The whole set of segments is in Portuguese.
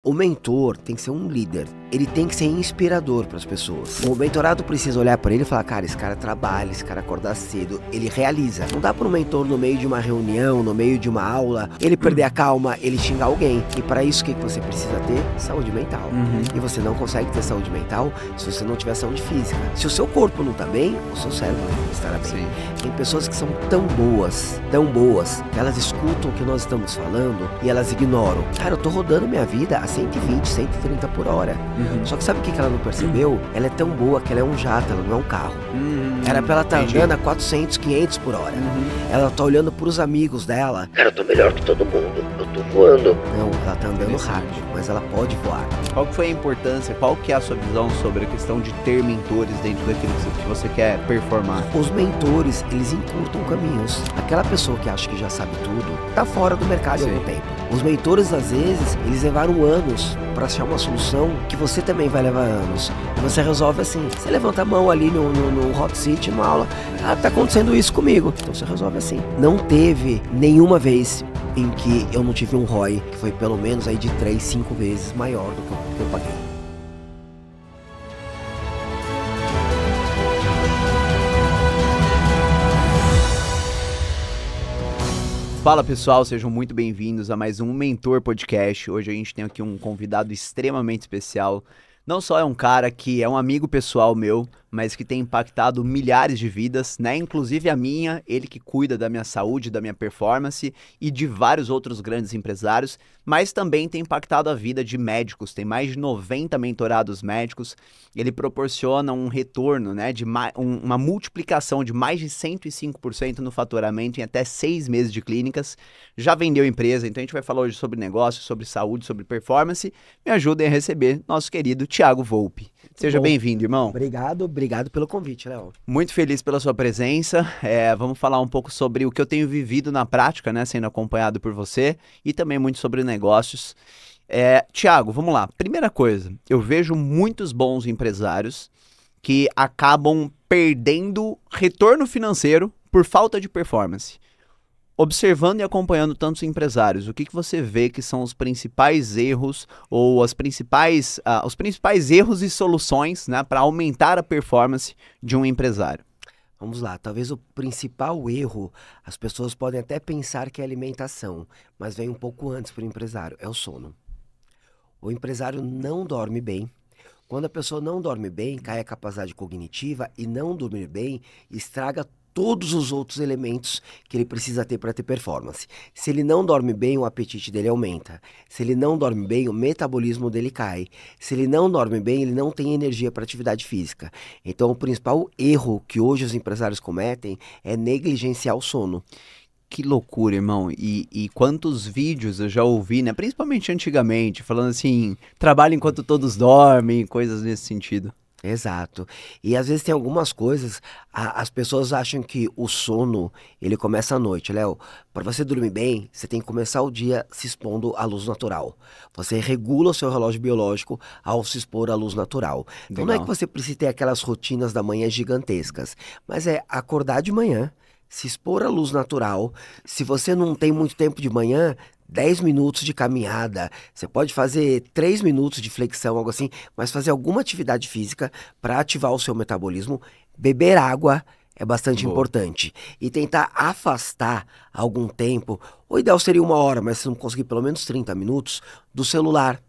O mentor tem que ser um líder, ele tem que ser inspirador para as pessoas. O mentorado precisa olhar para ele e falar, cara, esse cara trabalha, esse cara acorda cedo, ele realiza. Não dá para um mentor no meio de uma reunião, no meio de uma aula, ele perder a calma, ele xingar alguém. E para isso, o que você precisa ter? Saúde mental. E você não consegue ter saúde mental se você não tiver saúde física. Se o seu corpo não tá bem, o seu cérebro não estará bem. Sim. Tem pessoas que são tão boas, que elas escutam o que nós estamos falando e elas ignoram. Cara, eu tô rodando minha vida a 120, 130 por hora. Só que sabe o que ela não percebeu? Ela é tão boa que ela é um jato, ela não é um carro. Era pra ela estar andando a 400, 500 por hora. Ela tá olhando pros amigos dela. Cara, eu tô melhor que todo mundo, eu tô voando. Não, ela tá andando rápido, mas ela pode voar. Qual que foi a importância, qual que é a sua visão sobre a questão de ter mentores dentro daquilo que você quer performar? Os mentores, eles encurtam caminhos. Aquela pessoa que acha que já sabe tudo, tá fora do mercado há algum tempo. Os mentores, às vezes, eles levaram anos para achar uma solução que você também vai levar anos. E você resolve assim, você levanta a mão ali no hot seat, numa aula, tá acontecendo isso comigo. Então você resolve assim. Não teve nenhuma vez em que eu não tive um ROI, que foi pelo menos aí de 3, 5 vezes maior do que eu paguei. Fala pessoal, sejam muito bem-vindos a mais um Mentor Podcast. Hoje a gente tem aqui um convidado extremamente especial. Não só é um cara que é um amigo pessoal meu, mas que tem impactado milhares de vidas, né? Inclusive a minha, ele que cuida da minha saúde, da minha performance e de vários outros grandes empresários, mas também tem impactado a vida de médicos, tem mais de 90 mentorados médicos, ele proporciona um retorno, né, de uma multiplicação de mais de 105% no faturamento em até 6 meses de clínicas, já vendeu empresa, então a gente vai falar hoje sobre negócio, sobre saúde, sobre performance. Me ajudem a receber nosso querido Thiago Volpi. Seja bem-vindo, irmão. Obrigado pelo convite, Léo. Muito feliz pela sua presença. Vamos falar um pouco sobre o que eu tenho vivido na prática, né, sendo acompanhado por você, e também muito sobre negócios. Thiago, vamos lá. Primeira coisa, eu vejo muitos bons empresários que acabam perdendo retorno financeiro por falta de performance. Observando e acompanhando tantos empresários, o que você vê que são os principais erros ou os principais erros e soluções, né, para aumentar a performance de um empresário? Vamos lá, talvez o principal erro, as pessoas podem até pensar que é alimentação, mas vem um pouco antes para o empresário, é o sono. O empresário não dorme bem. Quando a pessoa não dorme bem, cai a capacidade cognitiva, e não dormir bem estraga todos os outros elementos que ele precisa ter para ter performance. Se ele não dorme bem, o apetite dele aumenta. Se ele não dorme bem, o metabolismo dele cai. Se ele não dorme bem, ele não tem energia para atividade física. Então, o principal erro que hoje os empresários cometem é negligenciar o sono. Que loucura, irmão. E quantos vídeos eu já ouvi, né? Principalmente antigamente, falando assim, trabalha enquanto todos dormem, coisas nesse sentido. Exato. E às vezes tem algumas coisas, as pessoas acham que o sono, ele começa à noite, Léo. Para você dormir bem, você tem que começar o dia se expondo à luz natural. Você regula o seu relógio biológico ao se expor à luz natural. Então não é que você precisa ter aquelas rotinas da manhã gigantescas, mas é acordar de manhã, se expor à luz natural. Se você não tem muito tempo de manhã, 10 minutos de caminhada, você pode fazer 3 minutos de flexão, algo assim, mas fazer alguma atividade física para ativar o seu metabolismo. Beber água é bastante importante. E tentar afastar algum tempo, o ideal seria 1 hora, mas se não conseguir pelo menos 30 minutos, do celular.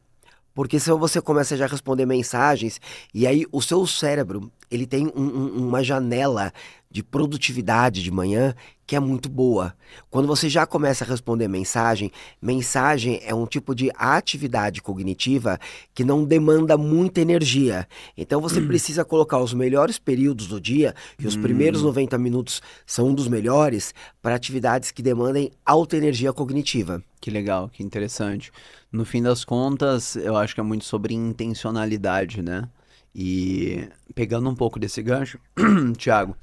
Porque se você começa já a responder mensagens, e aí o seu cérebro, ele tem uma janela de produtividade de manhã que é muito boa. Quando você já começa a responder mensagem é um tipo de atividade cognitiva que não demanda muita energia. Então você precisa colocar os melhores períodos do dia, e os primeiros 90 minutos são um dos melhores, para atividades que demandem alta energia cognitiva. Que legal, que interessante. No fim das contas, eu acho que é muito sobre intencionalidade, né? E pegando um pouco desse gancho, Thiago,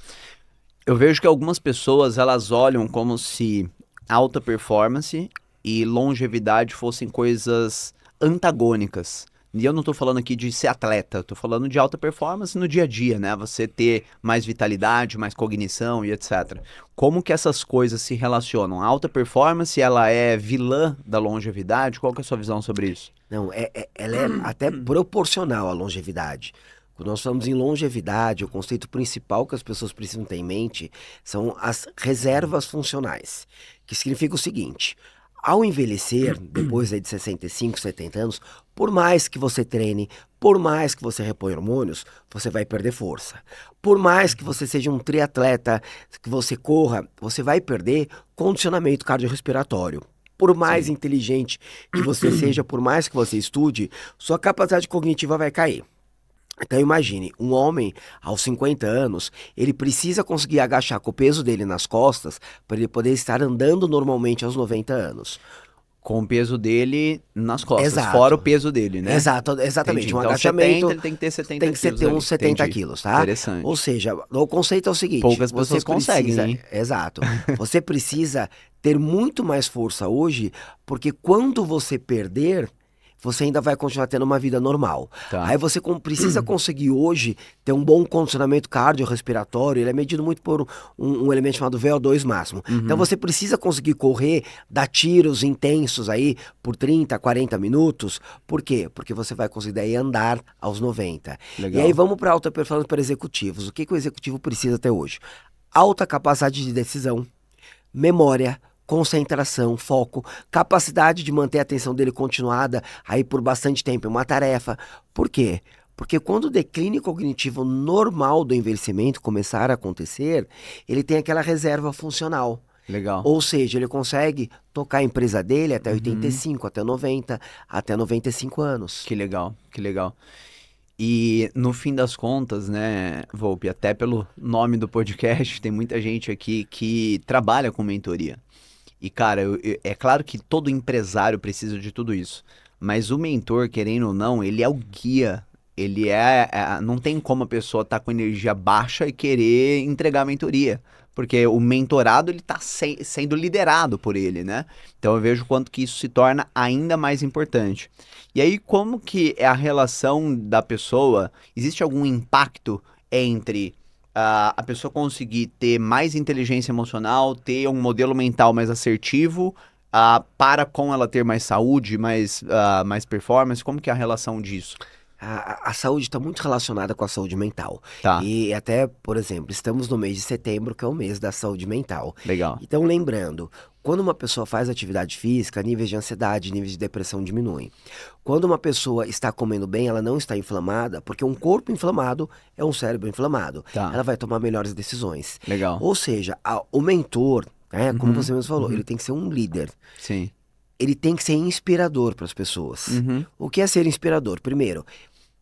eu vejo que algumas pessoas, elas olham como se alta performance e longevidade fossem coisas antagônicas. E eu não tô falando aqui de ser atleta, tô falando de alta performance no dia a dia, né? Você ter mais vitalidade, mais cognição e etc. Como que essas coisas se relacionam? A alta performance, ela é vilã da longevidade? Qual que é a sua visão sobre isso? Não, ela é até proporcional à longevidade. Quando nós falamos em longevidade, o conceito principal que as pessoas precisam ter em mente são as reservas funcionais, que significa o seguinte: ao envelhecer, depois aí de 65, 70 anos, por mais que você treine, por mais que você reponha hormônios, você vai perder força. Por mais que você seja um triatleta, que você corra, você vai perder condicionamento cardiorrespiratório. Por mais Sim. inteligente que você seja, por mais que você estude, sua capacidade cognitiva vai cair. Então imagine, um homem aos 50 anos, ele precisa conseguir agachar com o peso dele nas costas para ele poder estar andando normalmente aos 90 anos. Com o peso dele nas costas, fora o Exato. peso dele, né? Exatamente. Entendi. Um Então, agachamento 70, ele tem que ter 70 tem que quilos ter ali. uns 70 Entendi. quilos, tá? Interessante. Ou seja, o conceito é o seguinte: Poucas você pessoas conseguem, precisa, hein? exato. Você precisa ter muito mais força hoje, porque quando você perder, você ainda vai continuar tendo uma vida normal. Tá. Aí você precisa conseguir hoje ter um bom condicionamento cardiorrespiratório. Ele é medido muito por um elemento chamado VO2 máximo. Então você precisa conseguir correr, dar tiros intensos aí por 30, 40 minutos. Por quê? Porque você vai conseguir daí andar aos 90. Legal. E aí vamos para alta performance para executivos. O que o executivo precisa ter hoje? Alta capacidade de decisão, memória, concentração, foco, capacidade de manter a atenção dele continuada aí por bastante tempo em uma tarefa. Por quê? Porque quando o declínio cognitivo normal do envelhecimento começar a acontecer, ele tem aquela reserva funcional. Legal. Ou seja, ele consegue tocar a empresa dele até 85, até 90, até 95 anos. Que legal, que legal. E no fim das contas, né, Volpi, até pelo nome do podcast, tem muita gente aqui que trabalha com mentoria. E, cara, é claro que todo empresário precisa de tudo isso. Mas o mentor, querendo ou não, ele é o guia. Ele não tem como a pessoa estar com energia baixa e querer entregar a mentoria. Porque o mentorado, ele tá sendo liderado por ele, né? Então eu vejo quanto que isso se torna ainda mais importante. E aí, como que é a relação da pessoa? Existe algum impacto entre a pessoa conseguir ter mais inteligência emocional, ter um modelo mental mais assertivo, para com ela ter mais saúde, mais performance? Como que é a relação disso? A saúde está muito relacionada com a saúde mental. Tá. E até, por exemplo, estamos no mês de setembro, que é o mês da saúde mental. Legal. Então, lembrando, quando uma pessoa faz atividade física, níveis de ansiedade, níveis de depressão diminuem. Quando uma pessoa está comendo bem, ela não está inflamada, porque um corpo inflamado é um cérebro inflamado. Tá. Ela vai tomar melhores decisões. Legal. Ou seja, o mentor, né, como você mesmo falou, ele tem que ser um líder. Sim. Ele tem que ser inspirador para as pessoas. O que é ser inspirador? Primeiro,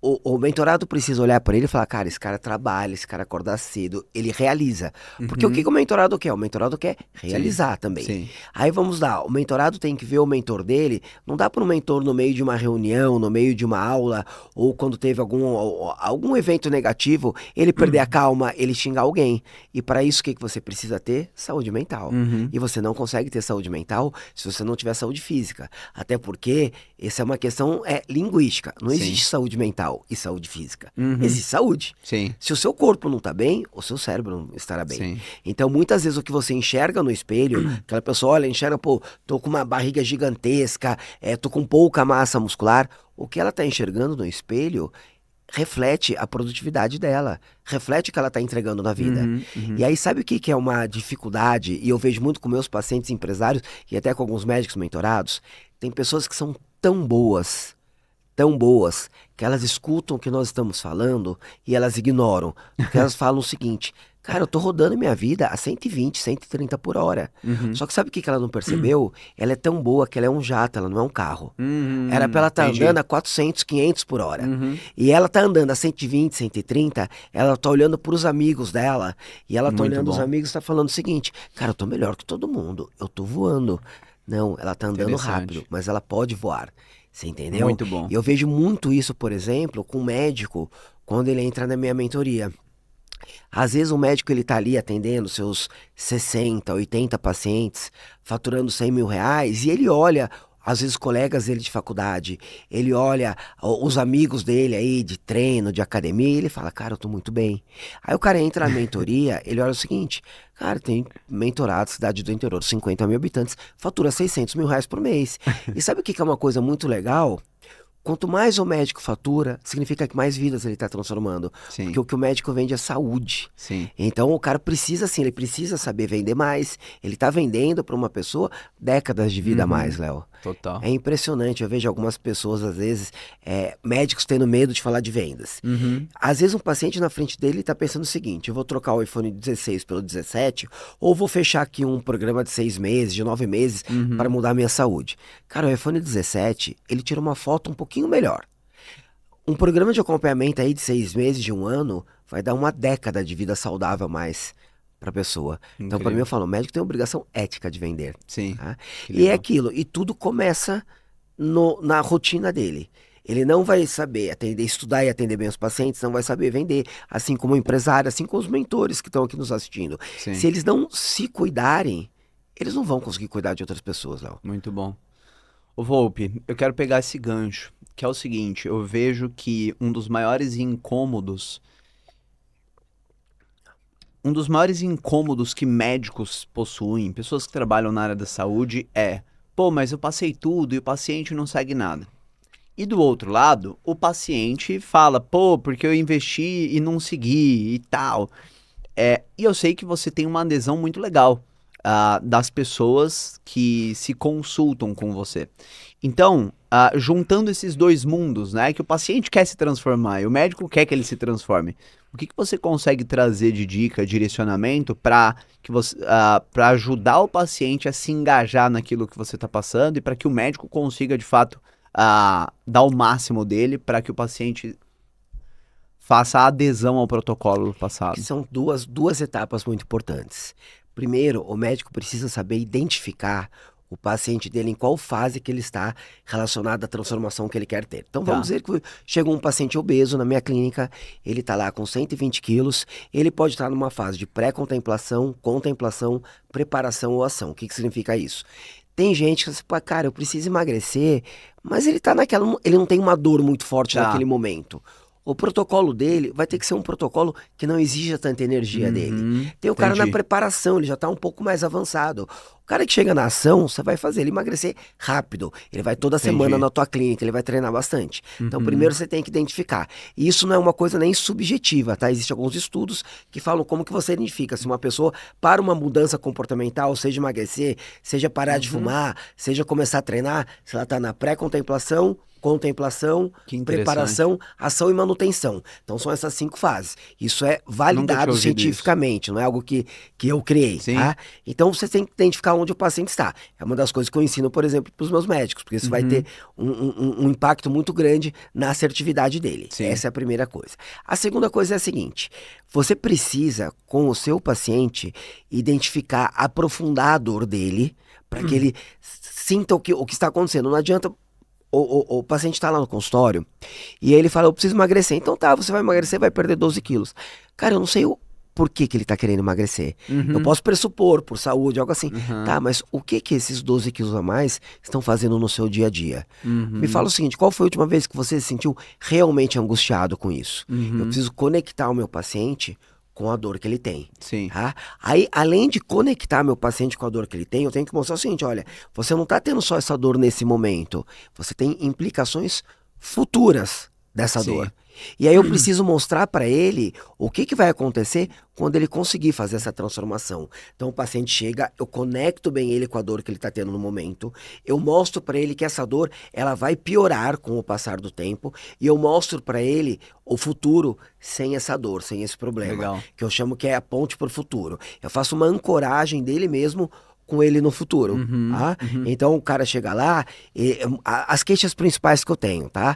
o mentorado precisa olhar para ele e falar: cara, esse cara trabalha, esse cara acorda cedo, ele realiza. Porque o que o mentorado quer? O mentorado quer realizar também. Sim. Aí vamos lá, o mentorado tem que ver o mentor dele. Não dá para um mentor no meio de uma reunião, no meio de uma aula, ou quando teve algum evento negativo, ele perder a calma, ele xingar alguém. E para isso, o que você precisa ter? Saúde mental. E você não consegue ter saúde mental se você não tiver saúde física. Até porque essa é uma questão linguística. Não existe saúde mental e saúde física. Existe saúde. Sim. Se o seu corpo não tá bem, o seu cérebro não estará bem. Sim. Então, muitas vezes o que você enxerga no espelho, aquela pessoa olha, enxerga, pô, tô com uma barriga gigantesca, tô com pouca massa muscular. O que ela tá enxergando no espelho reflete a produtividade dela, reflete o que ela tá entregando na vida. E aí, sabe o que é uma dificuldade? E eu vejo muito com meus pacientes empresários e até com alguns médicos mentorados. Tem pessoas que são tão boas, que elas escutam o que nós estamos falando e elas ignoram. Porque elas falam o seguinte: cara, eu tô rodando minha vida a 120, 130 por hora. Só que sabe o que ela não percebeu? Ela é tão boa que ela é um jato, ela não é um carro. Era pra ela estar andando a 400, 500 por hora. E ela tá andando a 120, 130, ela tá olhando pros amigos dela. E ela tá Muito olhando os bom. amigos e tá falando o seguinte: cara, eu tô melhor que todo mundo, eu tô voando. Não, ela tá andando Interessante. rápido, mas ela pode voar. Você entendeu? Muito bom. E eu vejo muito isso, por exemplo, com um médico, quando ele entra na minha mentoria. Às vezes o médico ele tá ali atendendo seus 60, 80 pacientes, faturando 100 mil reais, e ele olha às vezes colegas dele de faculdade, ele olha os amigos dele aí de treino, de academia, e ele fala, cara, eu tô muito bem. Aí o cara entra na mentoria, ele olha o seguinte, cara, tem mentorado, cidade do interior, 50 mil habitantes, fatura R$ 600 mil por mês. E sabe o que que é uma coisa muito legal? Quanto mais o médico fatura, significa que mais vidas ele está transformando. Sim. Porque o que o médico vende é saúde. Sim. Então o cara precisa, assim, ele precisa saber vender mais. Ele está vendendo para uma pessoa décadas de vida a mais, Léo. Total. É impressionante, eu vejo algumas pessoas, às vezes, médicos tendo medo de falar de vendas. Às vezes um paciente na frente dele está pensando o seguinte, eu vou trocar o iPhone 16 pelo 17, ou vou fechar aqui um programa de 6 meses, de 9 meses, para mudar a minha saúde. Cara, o iPhone 17, ele tira uma foto um pouquinho melhor. Um programa de acompanhamento aí de 6 meses, de 1 ano, vai dar uma década de vida saudável a mais para a pessoa. Então, para mim, eu falo, o médico tem obrigação ética de vender. Sim. Tá? E é aquilo, e tudo começa na rotina dele. Ele não vai saber atender, estudar e atender bem os pacientes, não vai saber vender, assim como o empresário, assim como os mentores que estão aqui nos assistindo. Sim. Se eles não se cuidarem, eles não vão conseguir cuidar de outras pessoas, não. Muito bom. Ô Volpe, eu quero pegar esse gancho, que é o seguinte, eu vejo que um dos maiores incômodos que médicos possuem, pessoas que trabalham na área da saúde, pô, mas eu passei tudo e o paciente não segue nada. E do outro lado, o paciente fala, pô, porque eu investi e não segui e tal. E eu sei que você tem uma adesão muito legal das pessoas que se consultam com você. Então, juntando esses dois mundos, né, que o paciente quer se transformar e o médico quer que ele se transforme, o que você consegue trazer de dica, direcionamento para ajudar o paciente a se engajar naquilo que você está passando e para que o médico consiga, de fato, dar o máximo dele para que o paciente faça a adesão ao protocolo passado? Que são duas etapas muito importantes. Primeiro, o médico precisa saber identificar o paciente dele em qual fase que ele está relacionado à transformação que ele quer ter. Então vamos dizer que chegou um paciente obeso na minha clínica, ele está lá com 120 quilos, ele pode estar numa fase de pré-contemplação, contemplação, preparação ou ação. O que significa isso? Tem gente que fala, cara, eu preciso emagrecer, mas ele tá ele não tem uma dor muito forte naquele momento. O protocolo dele vai ter que ser um protocolo que não exija tanta energia dele. Tem o cara na preparação, ele já está um pouco mais avançado. O cara que chega na ação, você vai fazer ele emagrecer rápido. Ele vai toda semana na tua clínica, ele vai treinar bastante. Então, primeiro você tem que identificar. E isso não é uma coisa nem subjetiva, tá? Existem alguns estudos que falam como que você identifica se uma pessoa para uma mudança comportamental, seja emagrecer, seja parar de fumar, seja começar a treinar, se ela está na pré-contemplação, contemplação, preparação, ação e manutenção. Então são essas 5 fases. Isso é validado cientificamente, não é algo que eu criei. Tá? Então você tem que identificar onde o paciente está. É uma das coisas que eu ensino, por exemplo, para os meus médicos, porque isso vai ter um impacto muito grande na assertividade dele. Essa é a primeira coisa. A segunda coisa é a seguinte, você precisa, com o seu paciente, identificar, aprofundar a dor dele, para que ele sinta o que está acontecendo. Não adianta o paciente está lá no consultório e aí ele fala, eu preciso emagrecer. Então tá, você vai emagrecer, vai perder 12 quilos. Cara, eu não sei por que ele está querendo emagrecer. Eu posso pressupor, por saúde, algo assim. Tá, mas o que esses 12 quilos a mais estão fazendo no seu dia a dia? Me fala o seguinte, qual foi a última vez que você se sentiu realmente angustiado com isso? Eu preciso conectar o meu paciente com a dor que ele tem. Tá? Aí, além de conectar meu paciente com a dor que ele tem, eu tenho que mostrar o seguinte, olha, você não está tendo só essa dor nesse momento, você tem implicações futuras dessa dor. E aí eu preciso mostrar para ele o que vai acontecer quando ele conseguir fazer essa transformação. Então o paciente chega, eu conecto bem ele com a dor que ele está tendo no momento, eu mostro para ele que essa dor ela vai piorar com o passar do tempo e eu mostro para ele o futuro sem essa dor, sem esse problema, que eu chamo que é a ponte para o futuro. Eu faço uma ancoragem dele mesmo com ele no futuro. Tá? Então o cara chega lá, as queixas principais que eu tenho, tá?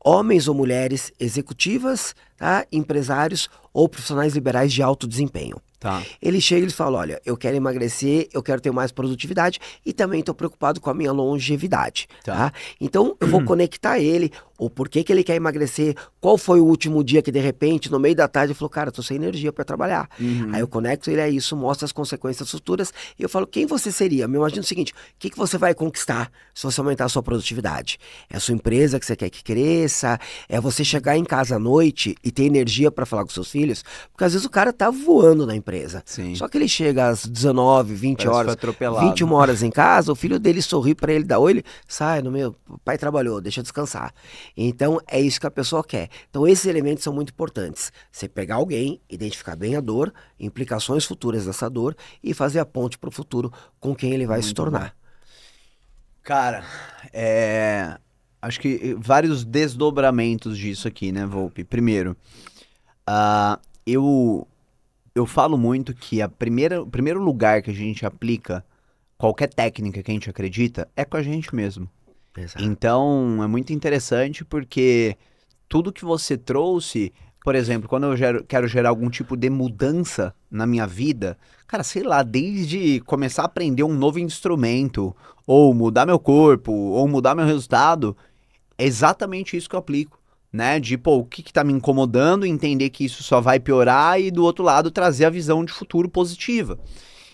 Homens ou mulheres executivas, tá? Empresários ou profissionais liberais de alto desempenho. Tá. Ele chega e ele fala, olha, eu quero emagrecer, eu quero ter mais produtividade e também estou preocupado com a minha longevidade, tá? Então, eu vou conectar ele, o porquê que ele quer emagrecer, qual foi o último dia que, de repente, no meio da tarde, ele falou, cara, tô sem energia para trabalhar. Aí eu conecto ele a isso, mostro as consequências futuras e eu falo, quem você seria? Me imagino o seguinte, o que você vai conquistar se você aumentar a sua produtividade? É a sua empresa que você quer que cresça? É você chegar em casa à noite e ter energia para falar com seus filhos? Porque às vezes o cara tá voando na empresa. Sim. Só que ele chega às 19, 20 Parece que foi horas, atropelado. 21 horas em casa, o filho dele sorri para ele, dá oi, ele sai, no meu, o pai trabalhou, deixa eu descansar. Então é isso que a pessoa quer. Então esses elementos são muito importantes. Você pegar alguém, identificar bem a dor, implicações futuras dessa dor e fazer a ponte para o futuro com quem ele vai se tornar. Cara, acho que vários desdobramentos disso aqui, né, Volpe? Primeiro, eu falo muito que o primeiro lugar que a gente aplica qualquer técnica que a gente acredita é com a gente mesmo. Exato. Então, é muito interessante porque tudo que você trouxe, por exemplo, quando eu quero gerar algum tipo de mudança na minha vida, cara, sei lá, desde começar a aprender um novo instrumento, ou mudar meu corpo, ou mudar meu resultado, é exatamente isso que eu aplico, né? De, pô, o que tá me incomodando, entender que isso só vai piorar e, do outro lado, trazer a visão de futuro positiva.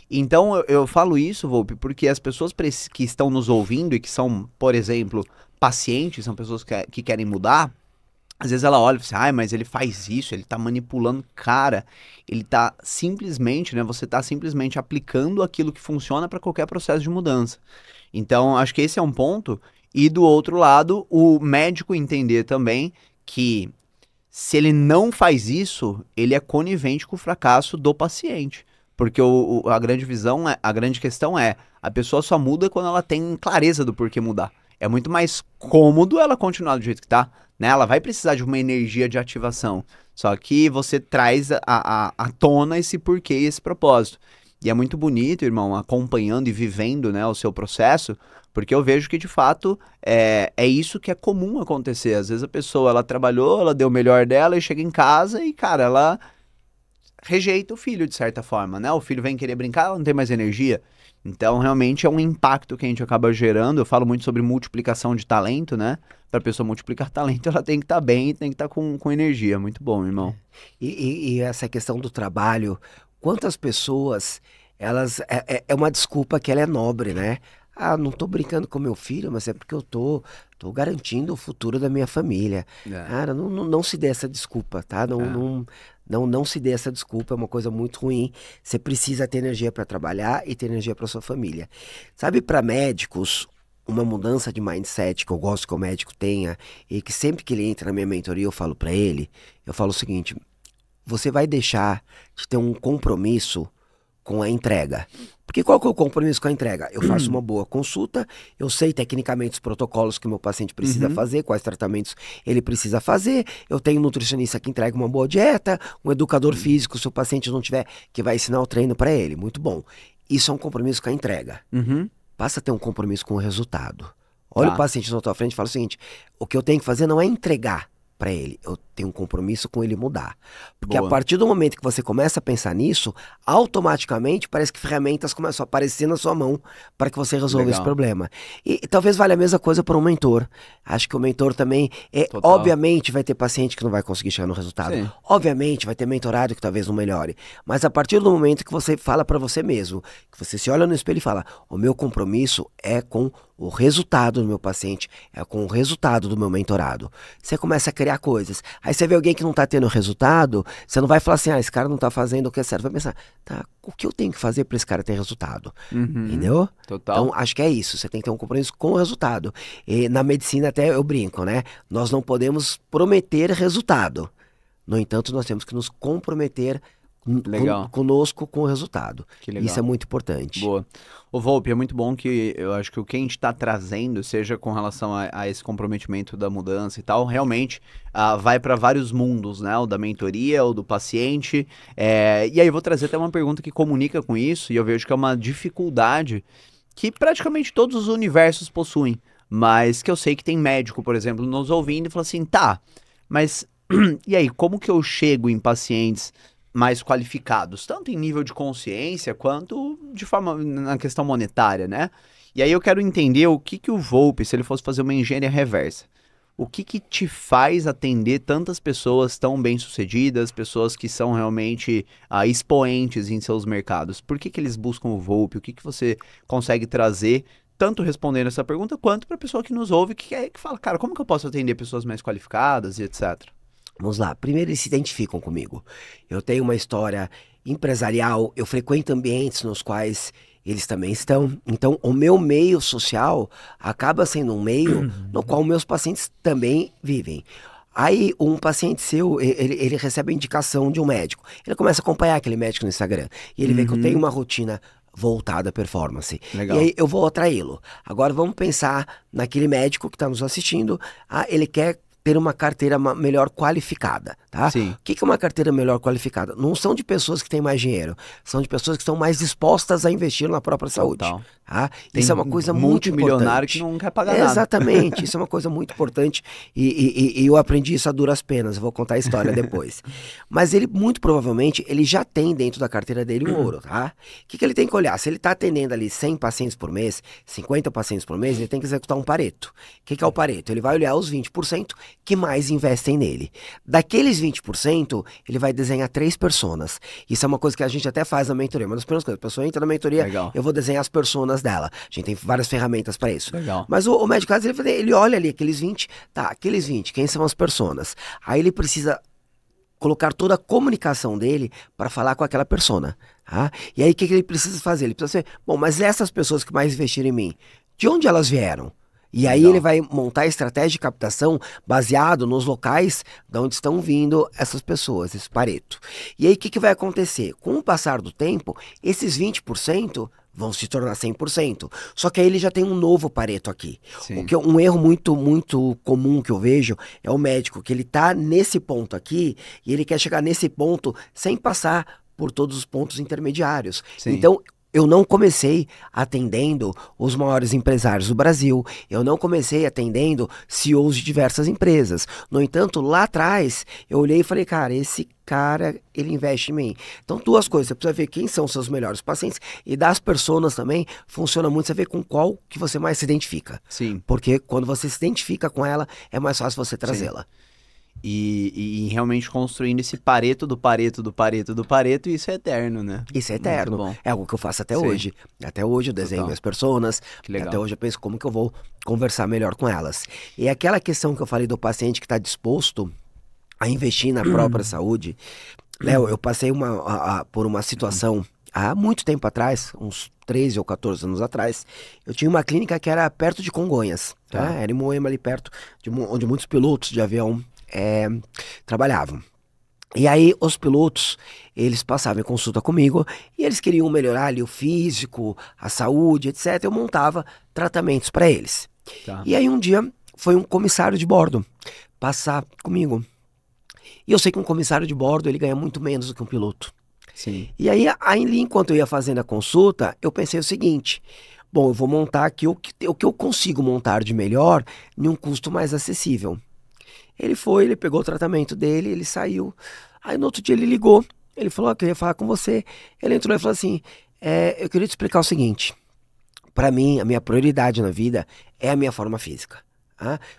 Então, eu falo isso, Volpe, porque as pessoas que estão nos ouvindo e que são, por exemplo, pacientes, são pessoas que querem mudar, às vezes ela olha e fala assim, mas ele faz isso, ele tá manipulando. Cara, ele tá simplesmente, né, você tá simplesmente aplicando aquilo que funciona para qualquer processo de mudança. Então, acho que esse é um ponto. E do outro lado, o médico entender também que se ele não faz isso, ele é conivente com o fracasso do paciente. Porque a grande questão é, a pessoa só muda quando ela tem clareza do porquê mudar. É muito mais cômodo ela continuar do jeito que tá, né? Ela vai precisar de uma energia de ativação. Só que você traz à tona esse porquê e esse propósito. E é muito bonito, irmão, acompanhando e vivendo, né, o seu processo, porque eu vejo que, de fato, é isso que é comum acontecer. Às vezes a pessoa, ela trabalhou, ela deu o melhor dela e chega em casa e, cara, ela rejeita o filho, de certa forma, né? O filho vem querer brincar, ela não tem mais energia. Então, realmente, é um impacto que a gente acaba gerando. Eu falo muito sobre multiplicação de talento, né? Para a pessoa multiplicar talento, ela tem que estar bem e tem que estar com energia. Muito bom, irmão. E essa questão do trabalho, quantas pessoas, elas, é uma desculpa que ela é nobre, né? Ah, não tô brincando com meu filho, mas é porque eu tô garantindo o futuro da minha família. Cara, não se dê essa desculpa, tá? Não se dê essa desculpa, é uma coisa muito ruim. Você precisa ter energia para trabalhar e ter energia para sua família. Sabe, para médicos, uma mudança de mindset que eu gosto que o médico tenha, e que sempre que ele entra na minha mentoria eu falo para ele, eu falo o seguinte, você vai deixar de ter um compromisso com a entrega. Porque qual que é o compromisso com a entrega? Eu faço uma boa consulta, eu sei tecnicamente os protocolos que o meu paciente precisa fazer, quais tratamentos ele precisa fazer, eu tenho um nutricionista que entrega uma boa dieta, um educador físico, se o paciente não tiver, que vai ensinar o treino para ele. Muito bom. Isso é um compromisso com a entrega. Passa a ter um compromisso com o resultado. Olha o paciente na tua frente e fala o seguinte, o que eu tenho que fazer não é entregar para ele, eu tenho um compromisso com ele mudar. Porque a partir do momento que você começa a pensar nisso, automaticamente parece que ferramentas começam a aparecer na sua mão para que você resolva esse problema. E talvez valha a mesma coisa para um mentor. Acho que o mentor também, obviamente vai ter paciente que não vai conseguir chegar no resultado. Sim. Obviamente vai ter mentorado que talvez não melhore. Mas a partir do momento que você fala para você mesmo, que você se olha no espelho e fala, o meu compromisso é com o resultado do meu paciente, é com o resultado do meu mentorado. Você começa a criar coisas. Aí você vê alguém que não tá tendo resultado, você não vai falar assim, esse cara não tá fazendo o que é certo. Vai pensar, tá, o que eu tenho que fazer para esse cara ter resultado? Entendeu? Total. Então, acho que é isso. Você tem que ter um compromisso com o resultado. E na medicina até eu brinco, né? Nós não podemos prometer resultado. No entanto, nós temos que nos comprometer conosco com o resultado. Que legal. Isso é muito importante. Boa. Ô Volpe, é muito bom que eu acho que o que a gente está trazendo, seja com relação a esse comprometimento da mudança e tal, realmente vai para vários mundos, né? O da mentoria, o do paciente. E aí eu vou trazer até uma pergunta que comunica com isso, e eu vejo que é uma dificuldade que praticamente todos os universos possuem, mas que eu sei que tem médico, por exemplo, nos ouvindo e fala assim, tá, mas e aí, como que eu chego em pacientes mais qualificados, tanto em nível de consciência quanto de forma na questão monetária, né? E aí eu quero entender o que o Volpi, se ele fosse fazer uma engenharia reversa, o que te faz atender tantas pessoas tão bem-sucedidas, pessoas que são realmente expoentes em seus mercados? Por que eles buscam o Volpi? O que você consegue trazer, tanto respondendo essa pergunta, quanto para a pessoa que nos ouve, que fala, cara, como que eu posso atender pessoas mais qualificadas e etc? Vamos lá. Primeiro, eles se identificam comigo. Eu tenho uma história empresarial, eu frequento ambientes nos quais eles também estão. Então, o meu meio social acaba sendo um meio no qual meus pacientes também vivem. Aí, um paciente seu, ele recebe a indicação de um médico. Ele começa a acompanhar aquele médico no Instagram. E ele vê que eu tenho uma rotina voltada à performance. Legal. E aí, eu vou atraí-lo. Agora, vamos pensar naquele médico que está nos assistindo. Ele quer ter uma carteira melhor qualificada, tá? Sim. O que é uma carteira melhor qualificada? Não são de pessoas que têm mais dinheiro, são de pessoas que estão mais dispostas a investir na própria saúde. Tá? Isso é uma coisa muito importante. Multimilionário que não quer pagar nada. Exatamente, isso é uma coisa muito importante e eu aprendi isso a duras penas, eu vou contar a história depois. Mas ele, muito provavelmente, ele já tem dentro da carteira dele um ouro, tá? O que ele tem que olhar? Se ele está atendendo ali 100 pacientes por mês, 50 pacientes por mês, ele tem que executar um Pareto. O que é o Pareto? Ele vai olhar os 20% que mais investem nele. Daqueles 20%, ele vai desenhar 3 personas. Isso é uma coisa que a gente até faz na mentoria. Uma das primeiras coisas, a pessoa entra na mentoria, Legal. Eu vou desenhar as personas dela. A gente tem várias ferramentas para isso. Legal. Mas o médico, ele olha ali aqueles 20, tá, aqueles 20, quem são as personas? Aí ele precisa colocar toda a comunicação dele para falar com aquela persona. Tá? E aí o que ele precisa fazer? Ele precisa ser, bom, mas essas pessoas que mais investiram em mim, de onde elas vieram? E aí ele vai montar a estratégia de captação baseado nos locais de onde estão vindo essas pessoas, esse Pareto. E aí o que vai acontecer? Com o passar do tempo, esses 20% vão se tornar 100%. Só que aí ele já tem um novo Pareto aqui. Sim. O que um erro muito comum que eu vejo é o médico, que ele tá nesse ponto aqui e ele quer chegar nesse ponto sem passar por todos os pontos intermediários. Sim. Então, eu não comecei atendendo os maiores empresários do Brasil, eu não comecei atendendo CEOs de diversas empresas. No entanto, lá atrás, eu olhei e falei, cara, esse cara, ele investe em mim. Então, duas coisas, você precisa ver quem são os seus melhores pacientes e das personas também, funciona muito, você vê com qual que você mais se identifica. Sim. Porque quando você se identifica com ela, é mais fácil você trazê-la. E realmente construindo esse Pareto do Pareto do Pareto do Pareto, e isso é eterno, né? Isso é eterno. É algo que eu faço até Sim. hoje. Até hoje eu desenho minhas personas. Que legal. Até hoje eu penso como que eu vou conversar melhor com elas. E aquela questão que eu falei do paciente que está disposto a investir na própria saúde. Léo, eu passei por uma situação há muito tempo atrás, uns 13 ou 14 anos atrás. Eu tinha uma clínica que era perto de Congonhas. Tá? Era em Moema, ali perto, onde muitos pilotos de avião trabalhavam. E aí os pilotos, eles passavam em consulta comigo e eles queriam melhorar ali o físico, a saúde, etc. Eu montava tratamentos para eles. Tá. E aí um dia foi um comissário de bordo passar comigo. E eu sei que um comissário de bordo, ele ganha muito menos do que um piloto. Sim. E aí enquanto eu ia fazendo a consulta, eu pensei o seguinte, bom, eu vou montar aqui o que eu consigo montar de melhor em um custo mais acessível. Ele pegou o tratamento dele, ele saiu. Aí no outro dia ele ligou, ele falou, eu queria falar com você. Ele entrou e falou assim, eu queria te explicar o seguinte, para mim, a minha prioridade na vida é a minha forma física.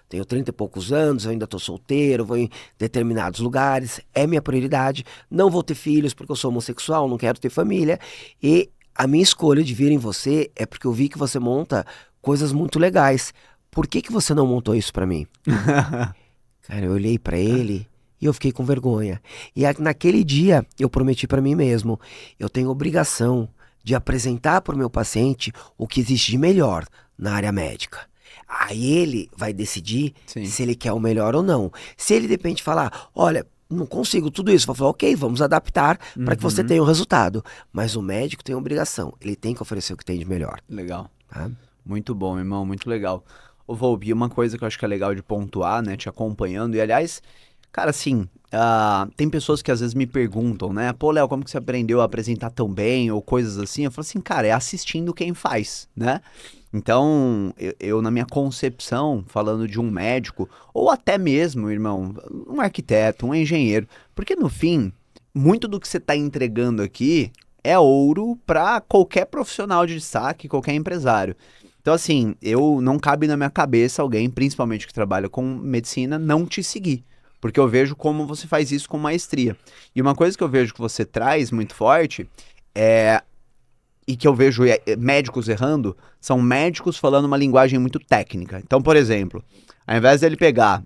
Tenho 30 e poucos anos, eu ainda estou solteiro, vou em determinados lugares, é minha prioridade. Não vou ter filhos porque eu sou homossexual, não quero ter família. E a minha escolha de vir em você é porque eu vi que você monta coisas muito legais. Por que você não montou isso para mim? Cara, eu olhei pra ele e eu fiquei com vergonha. E naquele dia eu prometi pra mim mesmo, eu tenho obrigação de apresentar pro meu paciente o que existe de melhor na área médica. Aí ele vai decidir se ele quer o melhor ou não. Se ele de repente falar, olha, não consigo tudo isso, eu vou falar, ok, vamos adaptar para que você tenha o resultado. Mas o médico tem obrigação, ele tem que oferecer o que tem de melhor. Legal. Tá? Muito bom, meu irmão, muito legal. Ô, Volpi, uma coisa que eu acho que é legal de pontuar, né, te acompanhando, e aliás, cara, assim, tem pessoas que às vezes me perguntam, né, pô, Léo, como que você aprendeu a apresentar tão bem, ou coisas assim, eu falo assim, cara, é assistindo quem faz, né? Então, eu na minha concepção, falando de um médico, ou até mesmo, irmão, um arquiteto, um engenheiro, porque no fim, muito do que você está entregando aqui é ouro para qualquer profissional de destaque, qualquer empresário. Então, assim, não cabe na minha cabeça alguém, principalmente que trabalha com medicina, não te seguir. Porque eu vejo como você faz isso com maestria. E uma coisa que eu vejo que você traz muito forte e que eu vejo médicos errando, são médicos falando uma linguagem muito técnica. Então, por exemplo, ao invés dele pegar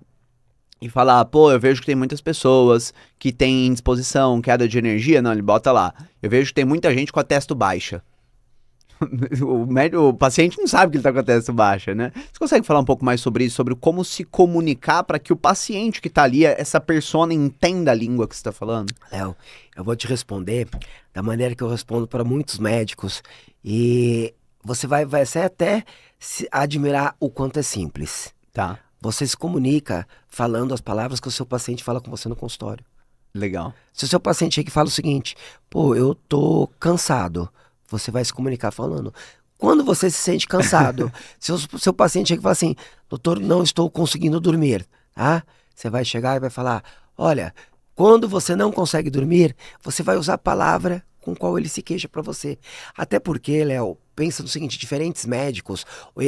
e falar, pô, eu vejo que tem muitas pessoas que têm indisposição, queda de energia, não, ele bota lá. Eu vejo que tem muita gente com a testo baixa. O paciente não sabe que ele tá com a testo baixa, né? Você consegue falar um pouco mais sobre isso, sobre como se comunicar para que o paciente que tá ali, essa persona, entenda a língua que você tá falando? Léo, eu vou te responder da maneira que eu respondo para muitos médicos e você vai até se admirar o quanto é simples. Tá. Você se comunica falando as palavras que o seu paciente fala com você no consultório. Legal. Se o seu paciente chega e fala o seguinte, pô, eu tô cansado, você vai se comunicar falando. Quando você se sente cansado, se o seu paciente chega e fala assim, doutor, não estou conseguindo dormir, tá? Você vai chegar e vai falar, olha, quando você não consegue dormir, você vai usar a palavra com qual ele se queixa para você. Até porque, Léo, pensa no seguinte, diferentes médicos,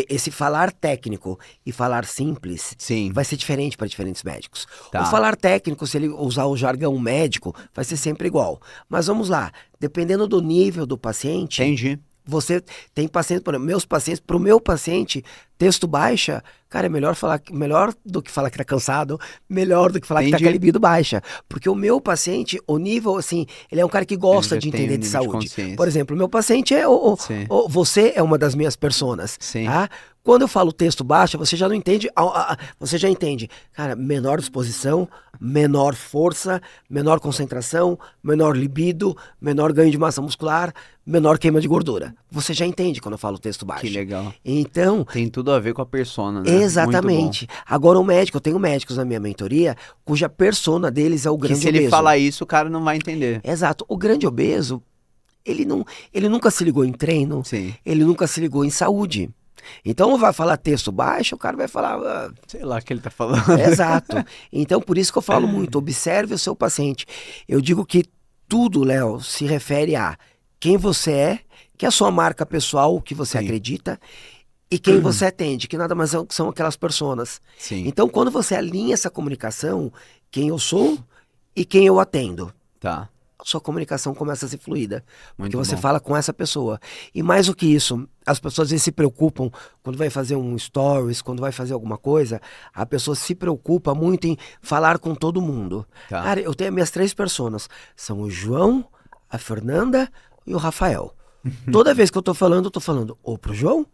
esse falar técnico e falar simples Sim. vai ser diferente para diferentes médicos. Tá. O falar técnico, se ele usar o jargão médico, vai ser sempre igual. Mas vamos lá, dependendo do nível do paciente... Entendi. Você tem pacientes, por exemplo, meus pacientes, pro meu paciente, texto baixa, cara, é melhor do que falar que tá cansado, melhor do que falar que tá com a libido baixa. Porque o meu paciente, o nível, assim, ele é um cara que gosta de entender de saúde. Por exemplo, o meu paciente você é uma das minhas personas, tá? Quando eu falo texto baixo, você já não entende, você já entende, cara, menor disposição, menor força, menor concentração, menor libido, menor ganho de massa muscular, menor queima de gordura. Você já entende quando eu falo texto baixo. Que legal. Então... Tem tudo a ver com a persona, né? Exatamente. Agora eu tenho médicos na minha mentoria, cuja persona deles é o grande obeso. Que se ele falar isso, o cara não vai entender. Exato. O grande obeso, ele nunca se ligou em treino, ele nunca se ligou em saúde. Então vai falar texto baixo, o cara vai falar... sei lá o que ele tá falando. Exato. Então por isso que eu falo muito, observe o seu paciente. Eu digo que tudo, Léo, se refere a quem você é, que é a sua marca pessoal, o que você acredita, e quem você atende, que nada mais são aquelas personas. Então quando você alinha essa comunicação, quem eu sou e quem eu atendo. Tá. Sua comunicação começa a ser fluida, porque você fala com essa pessoa. E mais do que isso, as pessoas às vezes se preocupam, quando vai fazer um stories, quando vai fazer alguma coisa, a pessoa se preocupa muito em falar com todo mundo. Tá. Cara, eu tenho as minhas 3 personas, são o João, a Fernanda e o Rafael. Toda vez que eu tô falando ou pro João,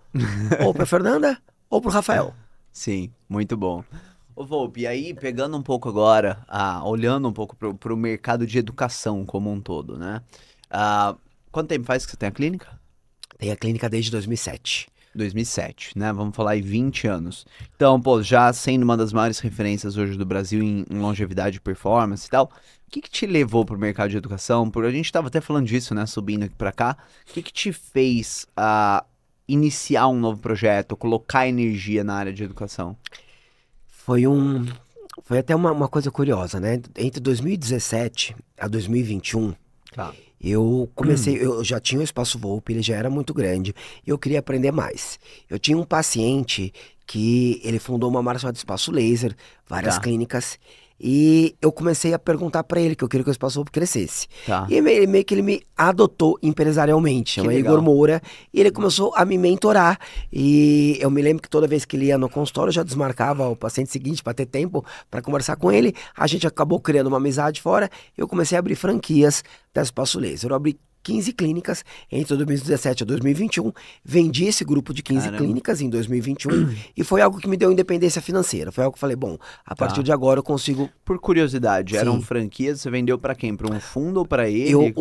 ou pra Fernanda, ou pro Rafael. Sim, muito bom. Ô Volpi, e aí pegando um pouco agora, olhando um pouco pro mercado de educação como um todo, né? Quanto tempo faz que você tem a clínica? Tenho a clínica desde 2007. 2007, né? Vamos falar aí 20 anos. Então, pô, já sendo uma das maiores referências hoje do Brasil em longevidade e performance e tal, o que te levou pro mercado de educação? A gente tava até falando disso, né? Subindo aqui pra cá. O que te fez iniciar um novo projeto, colocar energia na área de educação? Foi até uma coisa curiosa, né? Entre 2017 a 2021, eu já tinha o Espaço Volpi, ele já era muito grande, e eu queria aprender mais. Eu tinha um paciente que ele fundou uma marca chamada Espaço Laser, várias clínicas, e eu comecei a perguntar pra ele que eu queria que o Espaço Volpi crescesse. E meio que ele me adotou empresarialmente, chama Igor Moura, e ele começou a me mentorar. E eu me lembro que toda vez que ele ia no consultório, eu já desmarcava o paciente seguinte para ter tempo para conversar com ele. A gente acabou criando uma amizade fora, eu comecei a abrir franquias da Espaço Laser. Eu abri 15 clínicas entre 2017 e 2021, vendi esse grupo de 15 clínicas em 2021 e foi algo que me deu independência financeira. Foi algo que eu falei, bom, a partir de agora eu consigo... Por curiosidade, eram franquias, você vendeu para quem? Para um fundo ou para ele?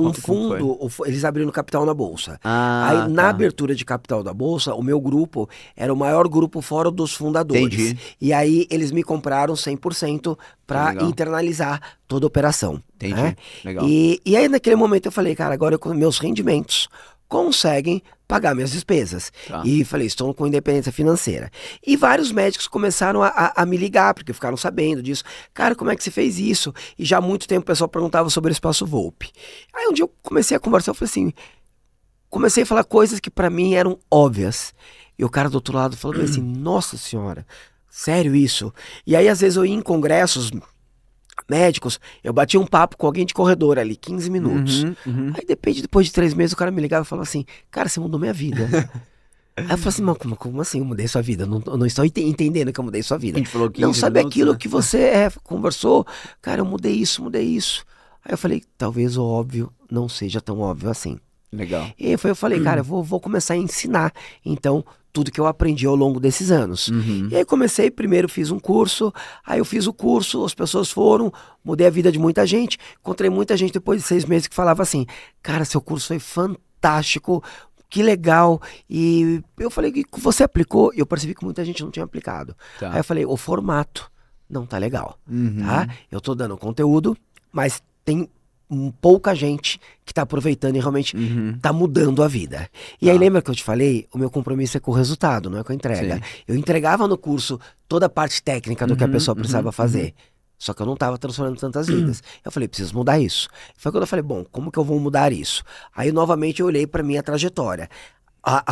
Eles abriram capital na bolsa. Aí na abertura de capital da bolsa, o meu grupo era o maior grupo fora dos fundadores. E aí eles me compraram 100% para internalizar toda a operação. Legal. E aí naquele momento eu falei, cara, agora meus rendimentos conseguem pagar minhas despesas. Tá. E falei, estou com independência financeira. E vários médicos começaram a me ligar, porque ficaram sabendo disso. Cara, como é que você fez isso? E já há muito tempo o pessoal perguntava sobre o Espaço Volpi. Aí um dia eu comecei a conversar, eu falei assim, comecei a falar coisas que pra mim eram óbvias. E o cara do outro lado falou assim, nossa senhora, sério isso? E aí às vezes eu ia em congressos médicos, eu batia um papo com alguém de corredor ali, 15 minutos. Aí depois de 3 meses o cara me ligava e falava assim, cara, você mudou minha vida. Aí eu falei assim, mas como assim eu mudei sua vida? Eu não estou entendendo que eu mudei sua vida. A gente falou Não 15 sabe minutos, aquilo né? que você conversou? Cara, eu mudei isso, mudei isso. Aí eu falei, talvez o óbvio não seja tão óbvio assim. Legal. E aí eu falei, cara, eu vou começar a ensinar, então, tudo que eu aprendi ao longo desses anos. E aí comecei, primeiro fiz um curso, aí eu fiz o curso, as pessoas foram, mudei a vida de muita gente, encontrei muita gente depois de 6 meses que falava assim, cara, seu curso foi fantástico, que legal, e eu falei, que você aplicou? E eu percebi que muita gente não tinha aplicado. Tá. Aí eu falei, o formato não tá legal, tá? Eu tô dando conteúdo, mas tem pouca gente que tá aproveitando e realmente tá mudando a vida. E aí lembra que eu te falei? O meu compromisso é com o resultado, não é com a entrega. Sim. Eu entregava no curso toda a parte técnica do que a pessoa precisava fazer. Só que eu não estava transformando tantas vidas. Eu falei, preciso mudar isso. Foi quando eu falei, bom, como que eu vou mudar isso? Aí novamente eu olhei para minha trajetória.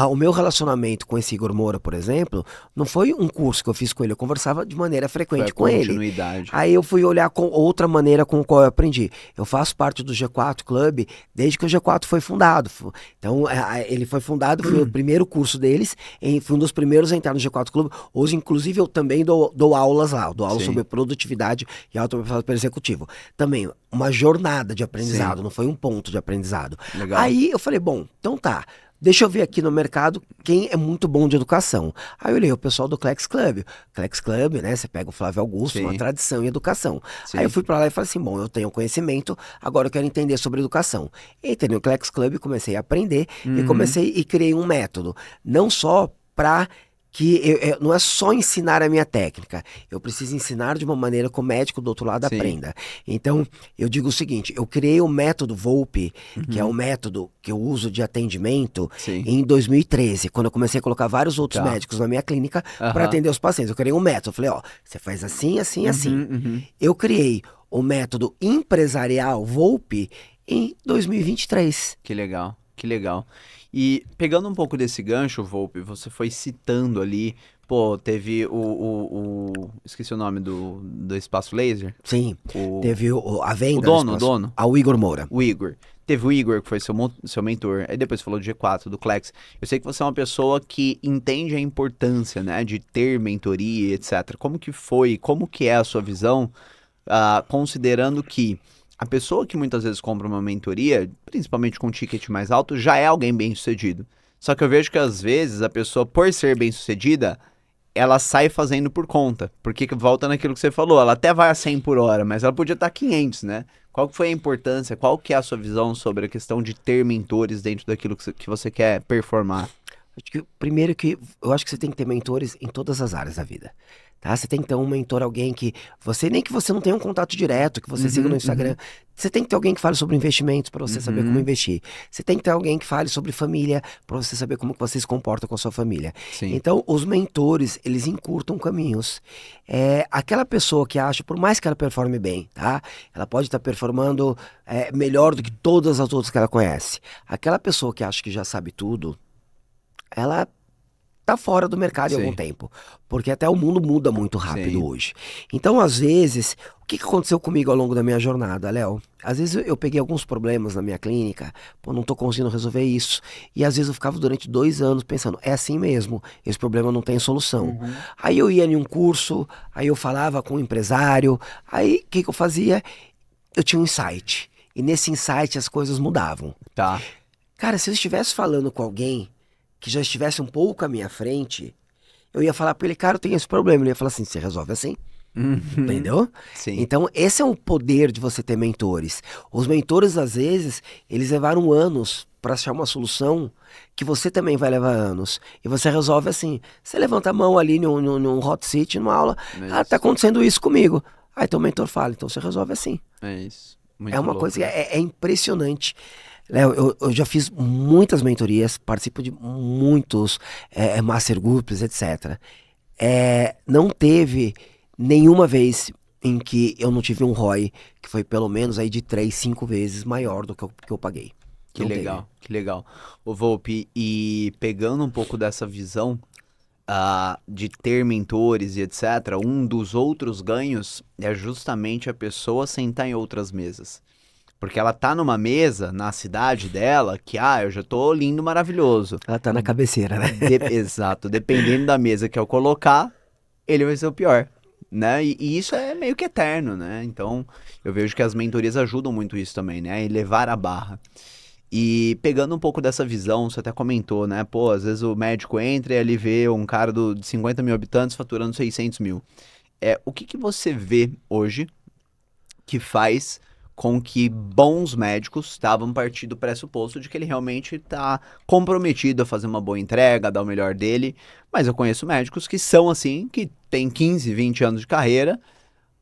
O meu relacionamento com esse Igor Moura, por exemplo, não foi um curso que eu fiz com ele, eu conversava de maneira frequente com ele. Continuidade. Aí eu fui olhar com outra maneira com a qual eu aprendi. Eu faço parte do G4 Club desde que o G4 foi fundado. Então, ele foi fundado, foi o primeiro curso deles, fui um dos primeiros a entrar no G4 Club. Hoje, inclusive, eu também dou aulas lá, dou aulas Sim. sobre produtividade e automação para executivo. Também, uma jornada de aprendizado, não foi um ponto de aprendizado. Legal. Aí eu falei, bom, então tá. Deixa eu ver aqui no mercado quem é muito bom de educação. Aí eu olhei o pessoal do Clex Club. Clex Club, né? Você pega o Flávio Augusto, Sim. uma tradição em educação. Sim. Aí eu fui pra lá e falei assim, bom, eu tenho conhecimento, agora eu quero entender sobre educação. Entrei no Clex Club, comecei a aprender e comecei e criei um método. Não só pra que não é só ensinar a minha técnica, eu preciso ensinar de uma maneira que o médico do outro lado Sim. aprenda. Então, eu digo o seguinte, eu criei o método Volpi, que é o método que eu uso de atendimento, Sim. em 2013, quando eu comecei a colocar vários outros Tá. médicos na minha clínica Aham. para atender os pacientes. Eu criei um método, eu falei, ó, você faz assim, assim, assim. Eu criei o método empresarial Volpi em 2023. Que legal, que legal. E pegando um pouco desse gancho, Volpi, você foi citando ali, pô, teve esqueci o nome do Espaço Laser? Sim, O, teve a venda. o dono, do o espaço, dono. ao Igor Moura. O Igor. Teve o Igor, que foi seu mentor. Aí depois falou do G4, do Clex. Eu sei que você é uma pessoa que entende a importância, né, de ter mentoria, etc. Como que foi, como que é a sua visão, considerando que a pessoa que muitas vezes compra uma mentoria, principalmente com um ticket mais alto, já é alguém bem-sucedido. Só que eu vejo que às vezes a pessoa, por ser bem-sucedida, ela sai fazendo por conta. Porque volta naquilo que você falou, ela até vai a 100 por hora, mas ela podia estar a 500, né? Qual que foi a importância, qual que é a sua visão sobre a questão de ter mentores dentro daquilo que você quer performar? Acho que, primeiro que eu acho que você tem que ter mentores em todas as áreas da vida. Tá? Você tem que ter um mentor, alguém que nem que você não tenha um contato direto, que você siga no Instagram. Você tem que ter alguém que fale sobre investimentos para você saber como investir. Você tem que ter alguém que fale sobre família para você saber como que você se comporta com a sua família. Sim. Então, os mentores, eles encurtam caminhos. Aquela pessoa que acha, por mais que ela performe bem, tá? Ela pode estar performando melhor do que todas as outras que ela conhece. Aquela pessoa que acha que já sabe tudo, ela tá fora do mercado em Sim. algum tempo. Porque até o mundo muda muito rápido Sim. hoje. Então, às vezes, o que aconteceu comigo ao longo da minha jornada, Léo? Às vezes eu peguei alguns problemas na minha clínica, pô, não tô conseguindo resolver isso. E às vezes eu ficava durante 2 anos pensando, é assim mesmo, esse problema não tem solução. Aí eu ia em um curso, aí eu falava com um empresário, aí o que eu fazia? Eu tinha um insight. E nesse insight as coisas mudavam. Tá. Cara, se eu estivesse falando com alguém que já estivesse um pouco à minha frente, eu ia falar pra ele, cara, eu tenho esse problema. Ele ia falar assim, você resolve assim. Entendeu? Sim. Então, esse é o poder de você ter mentores. Os mentores, às vezes, eles levaram anos para achar uma solução que você também vai levar anos. E você resolve assim. Você levanta a mão ali num hot seat, numa aula. É Ah, isso. tá acontecendo isso comigo. Aí teu mentor fala, então você resolve assim. É isso. É Muito uma louco, coisa que né? é impressionante. Léo, eu já fiz muitas mentorias, participo de muitos master groups, etc. Não teve nenhuma vez em que eu não tive um ROI que foi pelo menos aí de 3, 5 vezes maior do que eu paguei. Que Não teve. legal, que legal. Ô Volpe, e pegando um pouco dessa visão de ter mentores e etc., um dos outros ganhos é justamente a pessoa sentar em outras mesas. Porque ela tá numa mesa na cidade dela que, eu já tô lindo, maravilhoso. Ela tá na cabeceira, né? Exato, dependendo da mesa que eu colocar, ele vai ser o pior, né? E isso é meio que eterno, né? Então, eu vejo que as mentorias ajudam muito isso também, né? A elevar a barra. E pegando um pouco dessa visão, você até comentou, né? Pô, às vezes o médico entra e ele vê um cara de 50 mil habitantes faturando 600 mil. O que que você vê hoje que faz com que bons médicos estavam partindo do pressuposto de que ele realmente está comprometido a fazer uma boa entrega, a dar o melhor dele. Mas eu conheço médicos que são assim, que têm 15, 20 anos de carreira,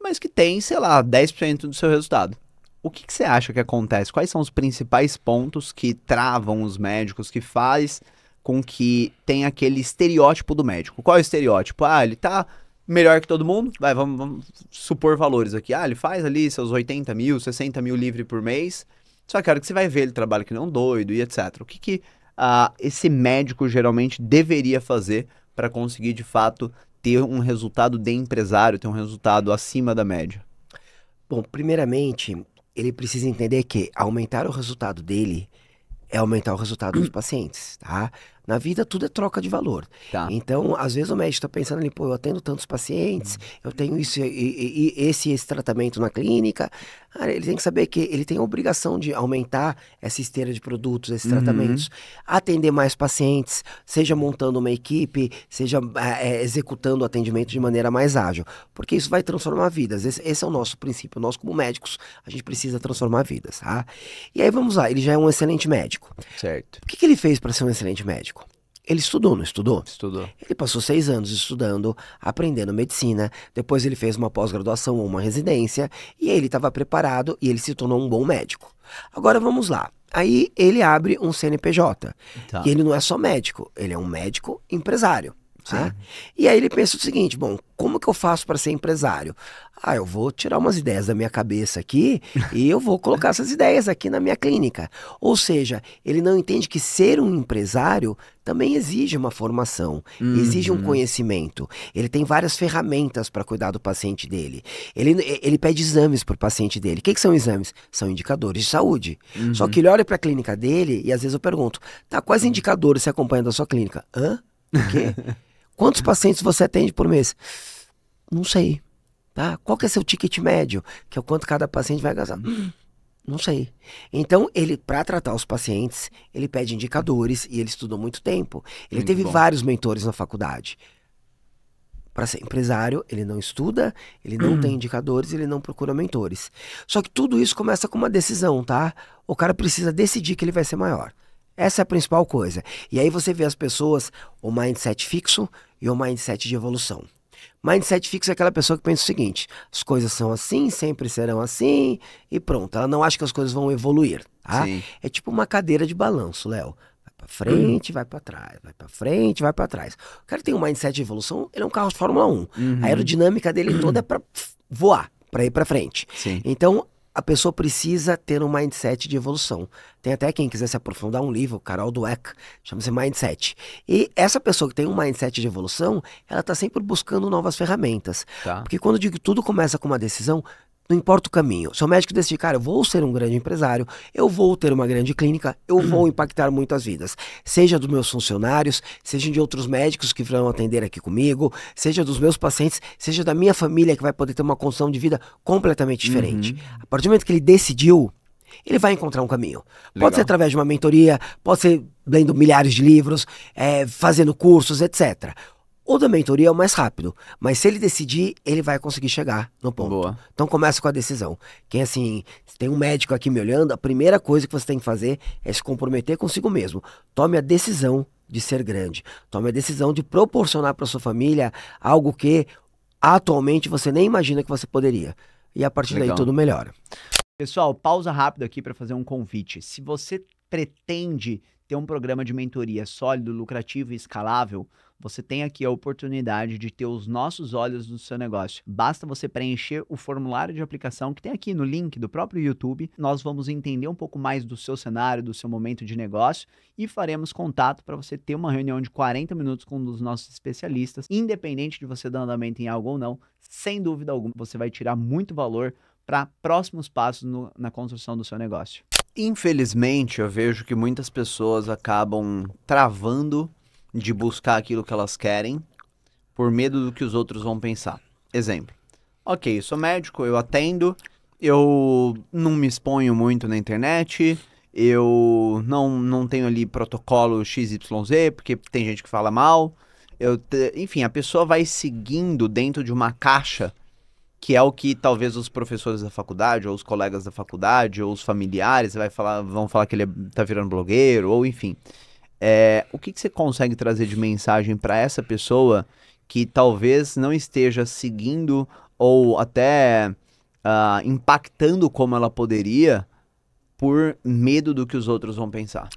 mas que têm, sei lá, 10% do seu resultado. O que que você acha que acontece? Quais são os principais pontos que travam os médicos, que faz com que tenha aquele estereótipo do médico? Qual é o estereótipo? Ele tá melhor que todo mundo? Vamos supor valores aqui. Ele faz ali seus 80 mil, 60 mil livre por mês. Só que a hora que você vai ver, ele trabalha que não doido e etc. O que que esse médico geralmente deveria fazer para conseguir, de fato, ter um resultado de empresário, ter um resultado acima da média? Bom, primeiramente, ele precisa entender que aumentar o resultado dele é aumentar o resultado dos pacientes, tá? Na vida tudo é troca de valor. Tá. Então, às vezes o médico está pensando ali, pô, eu atendo tantos pacientes, eu tenho isso e esse tratamento na clínica. Cara, ele tem que saber que ele tem a obrigação de aumentar essa esteira de produtos, esses tratamentos, atender mais pacientes, seja montando uma equipe, seja executando o atendimento de maneira mais ágil, porque isso vai transformar vidas. Esse é o nosso princípio. Nós, como médicos, a gente precisa transformar vidas, tá? E aí vamos lá, ele já é um excelente médico. Certo. O que ele fez para ser um excelente médico? Ele estudou, não estudou? Estudou. Ele passou 6 anos estudando, aprendendo medicina, depois ele fez uma pós-graduação ou uma residência, e ele estava preparado e ele se tornou um bom médico. Agora vamos lá. Aí ele abre um CNPJ, Tá. e ele não é só médico, ele é um médico empresário. Tá? E aí ele pensa o seguinte, bom, como que eu faço para ser empresário? Eu vou tirar umas ideias da minha cabeça aqui e eu vou colocar essas ideias aqui na minha clínica. Ou seja, ele não entende que ser um empresário também exige uma formação, exige um conhecimento. Ele tem várias ferramentas para cuidar do paciente dele. Ele pede exames para o paciente dele. O que são exames? São indicadores de saúde. Só que ele olha para a clínica dele e às vezes eu pergunto, tá, quais indicadores você acompanha da sua clínica? Hã? O quê? Quantos pacientes você atende por mês? Não sei. Tá? Qual que é seu ticket médio? Que é o quanto cada paciente vai gastar? Não sei. Então, ele, para tratar os pacientes, ele pede indicadores e ele estudou muito tempo. Ele Muito teve bom. vários mentores na faculdade. Para ser empresário, ele não estuda, ele não tem indicadores, ele não procura mentores. Só que tudo isso começa com uma decisão, tá? O cara precisa decidir que ele vai ser maior. Essa é a principal coisa. E aí você vê as pessoas, o mindset fixo e o mindset de evolução. Mindset fixo é aquela pessoa que pensa o seguinte, as coisas são assim, sempre serão assim, e pronto. Ela não acha que as coisas vão evoluir, tá? Sim. É tipo uma cadeira de balanço, Léo. Vai pra frente, vai pra trás, vai pra frente, vai pra trás. O cara que tem um mindset de evolução, ele é um carro de Fórmula 1. A aerodinâmica dele toda é pra voar, pra ir pra frente. Sim. Então, a pessoa precisa ter um mindset de evolução. Tem até quem quiser se aprofundar um livro, Carol Dweck, chama-se Mindset. E essa pessoa que tem um mindset de evolução, ela está sempre buscando novas ferramentas. Tá. Porque quando eu digo que tudo começa com uma decisão, não importa o caminho. Se o médico decidir, cara, eu vou ser um grande empresário, eu vou ter uma grande clínica, eu vou impactar muitas vidas. Seja dos meus funcionários, seja de outros médicos que vão atender aqui comigo, seja dos meus pacientes, seja da minha família que vai poder ter uma condição de vida completamente diferente. A partir do momento que ele decidiu, ele vai encontrar um caminho. Legal. Pode ser através de uma mentoria, pode ser lendo milhares de livros, fazendo cursos, etc. O da mentoria é o mais rápido, mas se ele decidir, ele vai conseguir chegar no ponto. Boa. Então começa com a decisão. Quem assim, se tem um médico aqui me olhando, a primeira coisa que você tem que fazer é se comprometer consigo mesmo. Tome a decisão de ser grande. Tome a decisão de proporcionar para sua família algo que atualmente você nem imagina que você poderia. E a partir daí Legal. tudo melhora. Pessoal, pausa rápido aqui para fazer um convite. Se você pretende ter um programa de mentoria sólido, lucrativo e escalável, você tem aqui a oportunidade de ter os nossos olhos no seu negócio. Basta você preencher o formulário de aplicação que tem aqui no link do próprio YouTube. Nós vamos entender um pouco mais do seu cenário, do seu momento de negócio e faremos contato para você ter uma reunião de 40 minutos com um dos nossos especialistas. Independente de você dar andamento em algo ou não, sem dúvida alguma, você vai tirar muito valor para próximos passos na construção do seu negócio. Infelizmente, eu vejo que muitas pessoas acabam travando de buscar aquilo que elas querem por medo do que os outros vão pensar. Exemplo. Ok, sou médico, eu atendo, eu não me exponho muito na internet, eu não tenho ali protocolo XYZ, porque tem gente que fala mal. Enfim, a pessoa vai seguindo dentro de uma caixa que é o que talvez os professores da faculdade, ou os colegas da faculdade, ou os familiares vão falar que ele tá virando blogueiro, ou enfim. O que você consegue trazer de mensagem para essa pessoa que talvez não esteja seguindo ou até impactando como ela poderia por medo do que os outros vão pensar?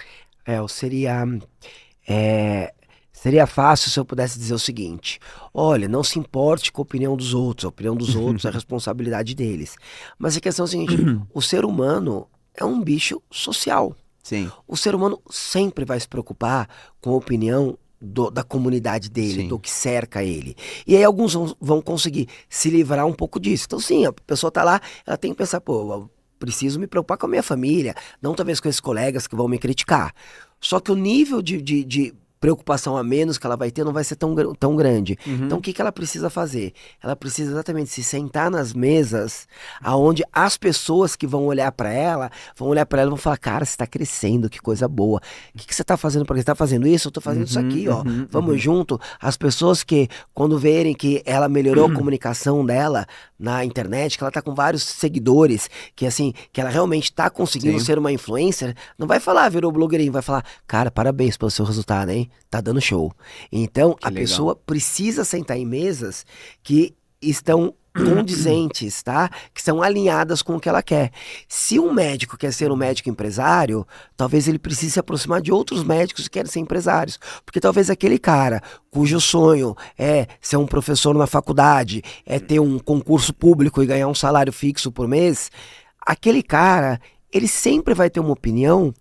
Seria fácil se eu pudesse dizer o seguinte: olha, não se importe com a opinião dos outros, a opinião dos outros é a responsabilidade deles. Mas a questão é a seguinte: o ser humano é um bicho social. Sim. O ser humano sempre vai se preocupar com a opinião da comunidade dele, Sim. do que cerca ele. E aí alguns vão conseguir se livrar um pouco disso. Então sim, a pessoa tá lá, ela tem que pensar, pô, eu preciso me preocupar com a minha família, não talvez com esses colegas que vão me criticar. Só que o nível de preocupação a menos que ela vai ter não vai ser tão grande. Então o que ela precisa fazer? Ela precisa exatamente se sentar nas mesas aonde as pessoas que vão olhar para ela e vão falar: cara, você tá crescendo, que coisa boa. O que você tá fazendo? Porque você tá fazendo isso? Eu tô fazendo isso aqui, ó. Vamos junto. As pessoas que, quando verem que ela melhorou a comunicação dela na internet, que ela tá com vários seguidores, que assim, que ela realmente tá conseguindo ser uma influencer, não vai falar, virou blogueirinho, vai falar: cara, parabéns pelo seu resultado, hein? Tá dando show. Então, a pessoa precisa sentar em mesas que estão condizentes, tá? Que estão alinhadas com o que ela quer. Se um médico quer ser um médico empresário, talvez ele precise se aproximar de outros médicos que querem ser empresários. Porque talvez aquele cara cujo sonho é ser um professor na faculdade, é ter um concurso público e ganhar um salário fixo por mês, aquele cara, ele sempre vai ter uma opinião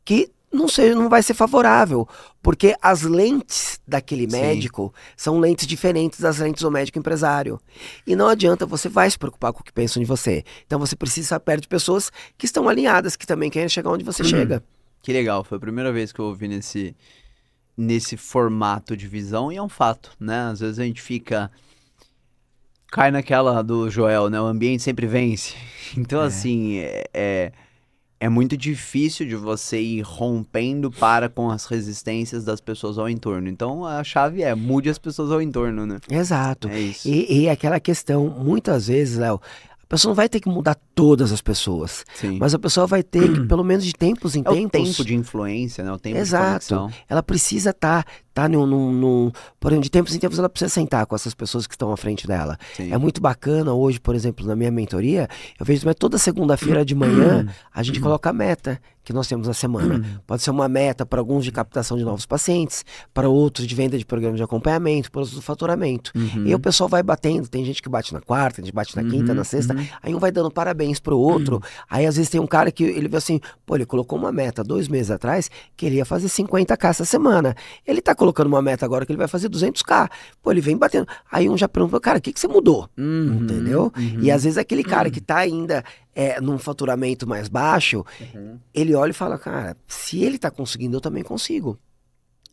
que não vai ser favorável, porque as lentes daquele médico são lentes diferentes das lentes do médico empresário. E não adianta, você vai se preocupar com o que pensam de você. Então você precisa estar perto de pessoas que estão alinhadas, que também querem chegar onde você chega. Que legal, foi a primeira vez que eu ouvi nesse formato de visão, e é um fato, né? Às vezes a gente cai naquela do Joel, né? O ambiente sempre vence. Então, assim, é muito difícil de você ir rompendo com as resistências das pessoas ao entorno. Então, a chave mude as pessoas ao entorno, né? Exato. É isso. E aquela questão, muitas vezes, Léo, a pessoa não vai ter que mudar todas as pessoas. Sim. Mas a pessoa vai ter que, pelo menos de tempos em tempos... o tempo de influência, né? O tempo de conexão. Ela precisa estar por exemplo, de tempos em tempos ela precisa sentar com essas pessoas que estão à frente dela. Sim. É muito bacana hoje, por exemplo, na minha mentoria, eu vejo toda segunda-feira de manhã a gente coloca a meta que nós temos na semana. Pode ser uma meta para alguns de captação de novos pacientes, para outros de venda de programa de acompanhamento, para outros do faturamento. E aí o pessoal vai batendo, tem gente que bate na quarta, a gente bate na quinta, na sexta, aí um vai dando parabéns pro outro. Aí às vezes tem um cara que ele vê assim, pô, ele colocou uma meta 2 meses atrás que ele ia fazer 50k essa semana. Ele tá colocando uma meta agora que ele vai fazer 200k. Pô, ele vem batendo. Aí um já pergunta, cara, o que você mudou? Entendeu? E às vezes aquele cara que tá ainda num faturamento mais baixo, ele olha e fala, cara, se ele tá conseguindo, eu também consigo.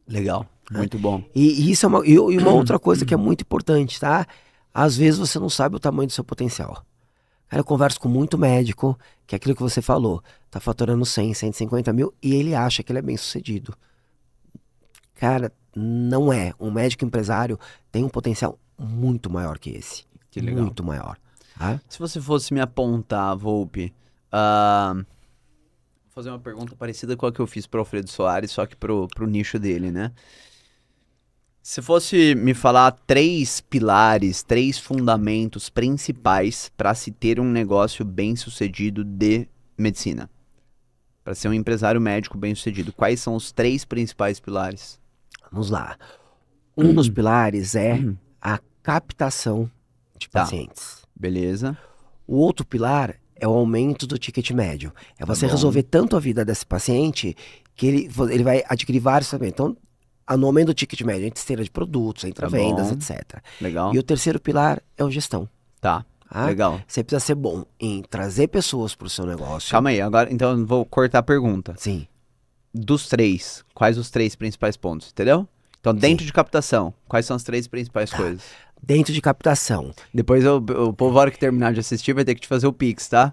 Legal, muito bom. E isso e uma outra coisa que é muito importante, tá? Às vezes você não sabe o tamanho do seu potencial. Cara, eu converso com muito médico, que é aquilo que você falou, tá faturando 100, 150 mil, e ele acha que ele é bem sucedido. Cara, não é. Um médico empresário tem um potencial muito maior que esse. Que legal. Muito maior. Tá? Se você fosse me apontar, Volpi, vou fazer uma pergunta parecida com a que eu fiz pro Alfredo Soares, só que pro nicho dele, né? Se fosse me falar 3 pilares, 3 fundamentos principais para se ter um negócio bem-sucedido de medicina, para ser um empresário médico bem-sucedido, quais são os 3 principais pilares? Vamos lá. Um dos pilares é a captação de Tá. pacientes. Beleza. O outro pilar é o aumento do ticket médio. É você bom. resolver tanto a vida desse paciente que ele vai adquirir vários tratamentos. Então, no aumento do ticket médio, entre esteira de produtos, entre Tá vendas, bom. etc. Legal. E o terceiro pilar é o gestão. Tá. Tá? Legal. Você precisa ser bom em trazer pessoas para o seu negócio. Calma aí, agora então eu vou cortar a pergunta. Sim. Dos 3, quais os 3 principais pontos, entendeu? Então, dentro de captação, quais são as 3 principais coisas? Dentro de captação. Depois o povo, a hora que terminar de assistir, vai ter que te fazer o Pix, tá?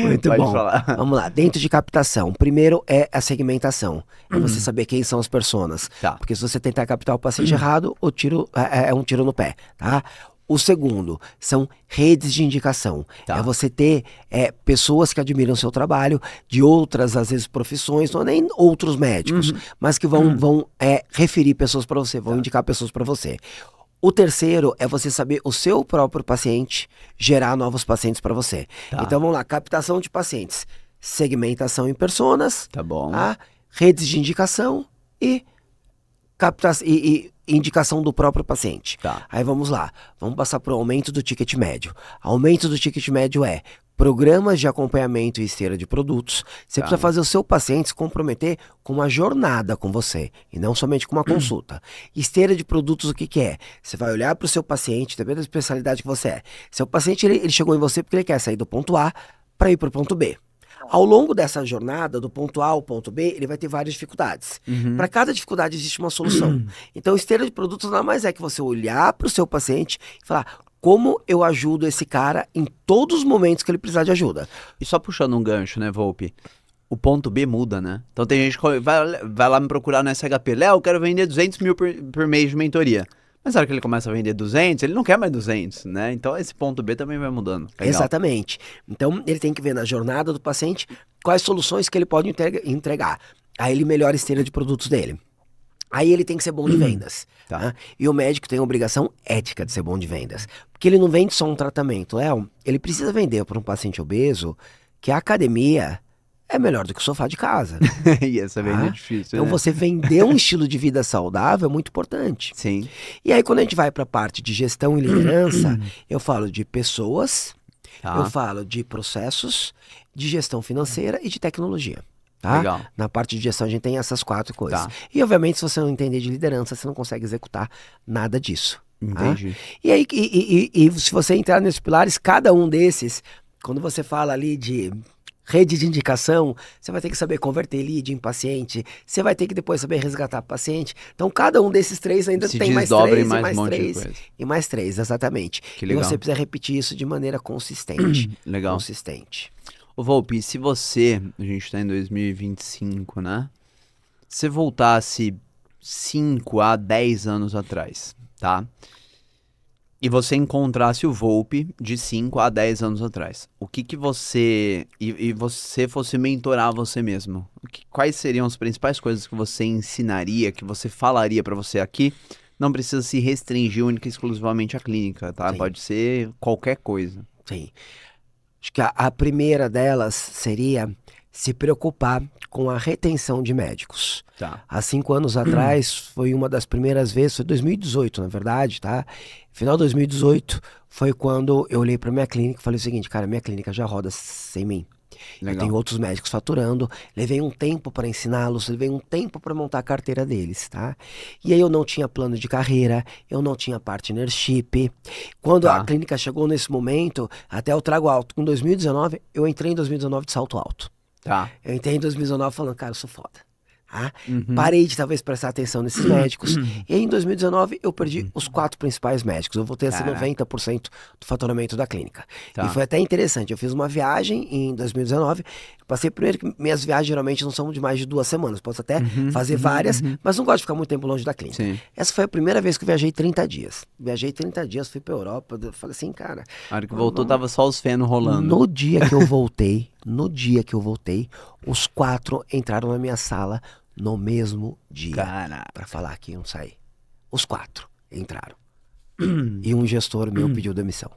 Muito Pode bom. falar. Vamos lá. Dentro de captação. Primeiro é a segmentação. É você saber quem são as personas. Tá. Porque se você tentar captar o paciente errado, o tiro é um tiro no pé, tá? O segundo são redes de indicação. Tá. É você ter pessoas que admiram o seu trabalho, de outras, às vezes, profissões, não é nem outros médicos, mas que vão referir pessoas para você, vão indicar pessoas para você. O terceiro é você saber o seu próprio paciente gerar novos pacientes para você. Tá. Então vamos lá, captação de pacientes, segmentação em personas, Tá bom. tá? Redes de indicação e indicação do próprio paciente. Tá. Aí vamos lá, vamos passar para o aumento do ticket médio. Aumento do ticket médio é programas de acompanhamento e esteira de produtos. Você precisa fazer o seu paciente se comprometer com uma jornada com você e não somente com uma consulta. Esteira de produtos, o que que é? Você vai olhar para o seu paciente, depende da especialidade que você é. Seu paciente ele chegou em você porque ele quer sair do ponto A para ir para o ponto B. Ao longo dessa jornada, do ponto A ao ponto B, ele vai ter várias dificuldades. Para cada dificuldade existe uma solução. Então, esteira de produtos nada mais é que você olhar para o seu paciente e falar: como eu ajudo esse cara em todos os momentos que ele precisar de ajuda. E só puxando um gancho, né, Volpe? O ponto B muda, né? Então tem gente que vai lá me procurar no SHP. Léo, eu quero vender 200 mil por mês de mentoria. Mas na hora que ele começa a vender 200, ele não quer mais 200, né? Então esse ponto B também vai mudando. Legal. Exatamente. Então, ele tem que ver na jornada do paciente quais soluções que ele pode entregar. Aí ele melhora a esteira de produtos dele. Aí ele tem que ser bom de vendas. Tá. Né? E o médico tem a obrigação ética de ser bom de vendas. Porque ele não vende só um tratamento. Léo, ele precisa vender para um paciente obeso que a academia é melhor do que o sofá de casa. E essa venda é difícil, Então né? você vender um estilo de vida saudável é muito importante. Sim. E aí quando a gente vai para a parte de gestão e liderança, eu falo de pessoas, Tá. eu falo de processos, de gestão financeira e de tecnologia. Tá? Legal. Na parte de gestão a gente tem essas 4 coisas. Tá. E obviamente se você não entender de liderança, você não consegue executar nada disso. Tá? Entendi. E aí, e se você entrar nesses pilares, cada um desses, quando você fala ali de rede de indicação, você vai ter que saber converter lead em paciente, você vai ter que depois saber resgatar paciente. Então, cada um desses 3 ainda Se tem mais desdobra 3 em e mais mais um monte de 3 coisa. e mais 3, exatamente. Que E legal. você precisa repetir isso de maneira consistente. Legal. Consistente. Ô Volpe, se você, a gente tá em 2025, né? Se voltasse 5 a 10 anos atrás, tá? E você encontrasse o Volpe de 5 a 10 anos atrás, o que que você... E você fosse mentorar você mesmo, quais seriam as principais coisas que você ensinaria, que você falaria pra você aqui? Não precisa se restringir única e exclusivamente à clínica, tá? Sim. Pode ser qualquer coisa. Sim. Acho que a primeira delas seria se preocupar com a retenção de médicos. Tá. Há 5 anos atrás, foi uma das primeiras vezes, foi 2018, na verdade, tá? Final de 2018 foi quando eu olhei para minha clínica e falei o seguinte: cara, minha clínica já roda sem mim. Eu Legal. tenho outros médicos faturando, levei um tempo para ensiná-los, levei um tempo para montar a carteira deles, tá? E aí eu não tinha plano de carreira, eu não tinha partnership. Quando Tá. a clínica chegou nesse momento, até eu trago alto, com 2019, eu entrei em 2019 de salto alto. Tá. Eu entrei em 2019 falando, cara, eu sou foda. Tá? Uhum. Parei de talvez prestar atenção nesses médicos. E aí em 2019 eu perdi os 4 principais médicos. Eu voltei a ser Caraca. 90% do faturamento da clínica. Tá. E foi até interessante. Eu fiz uma viagem em 2019. Passei primeiro que minhas viagens geralmente não são de mais de 2 semanas. Posso até fazer várias, mas não gosto de ficar muito tempo longe da clínica. Sim. Essa foi a primeira vez que eu viajei 30 dias. Viajei 30 dias, fui pra Europa. Eu falei assim, cara, A hora que voltou, tava só os fenos rolando. no dia que eu voltei, os 4 entraram na minha sala no mesmo dia. Caraca. Pra falar que iam sair. Os 4 entraram. E um gestor meu pediu demissão.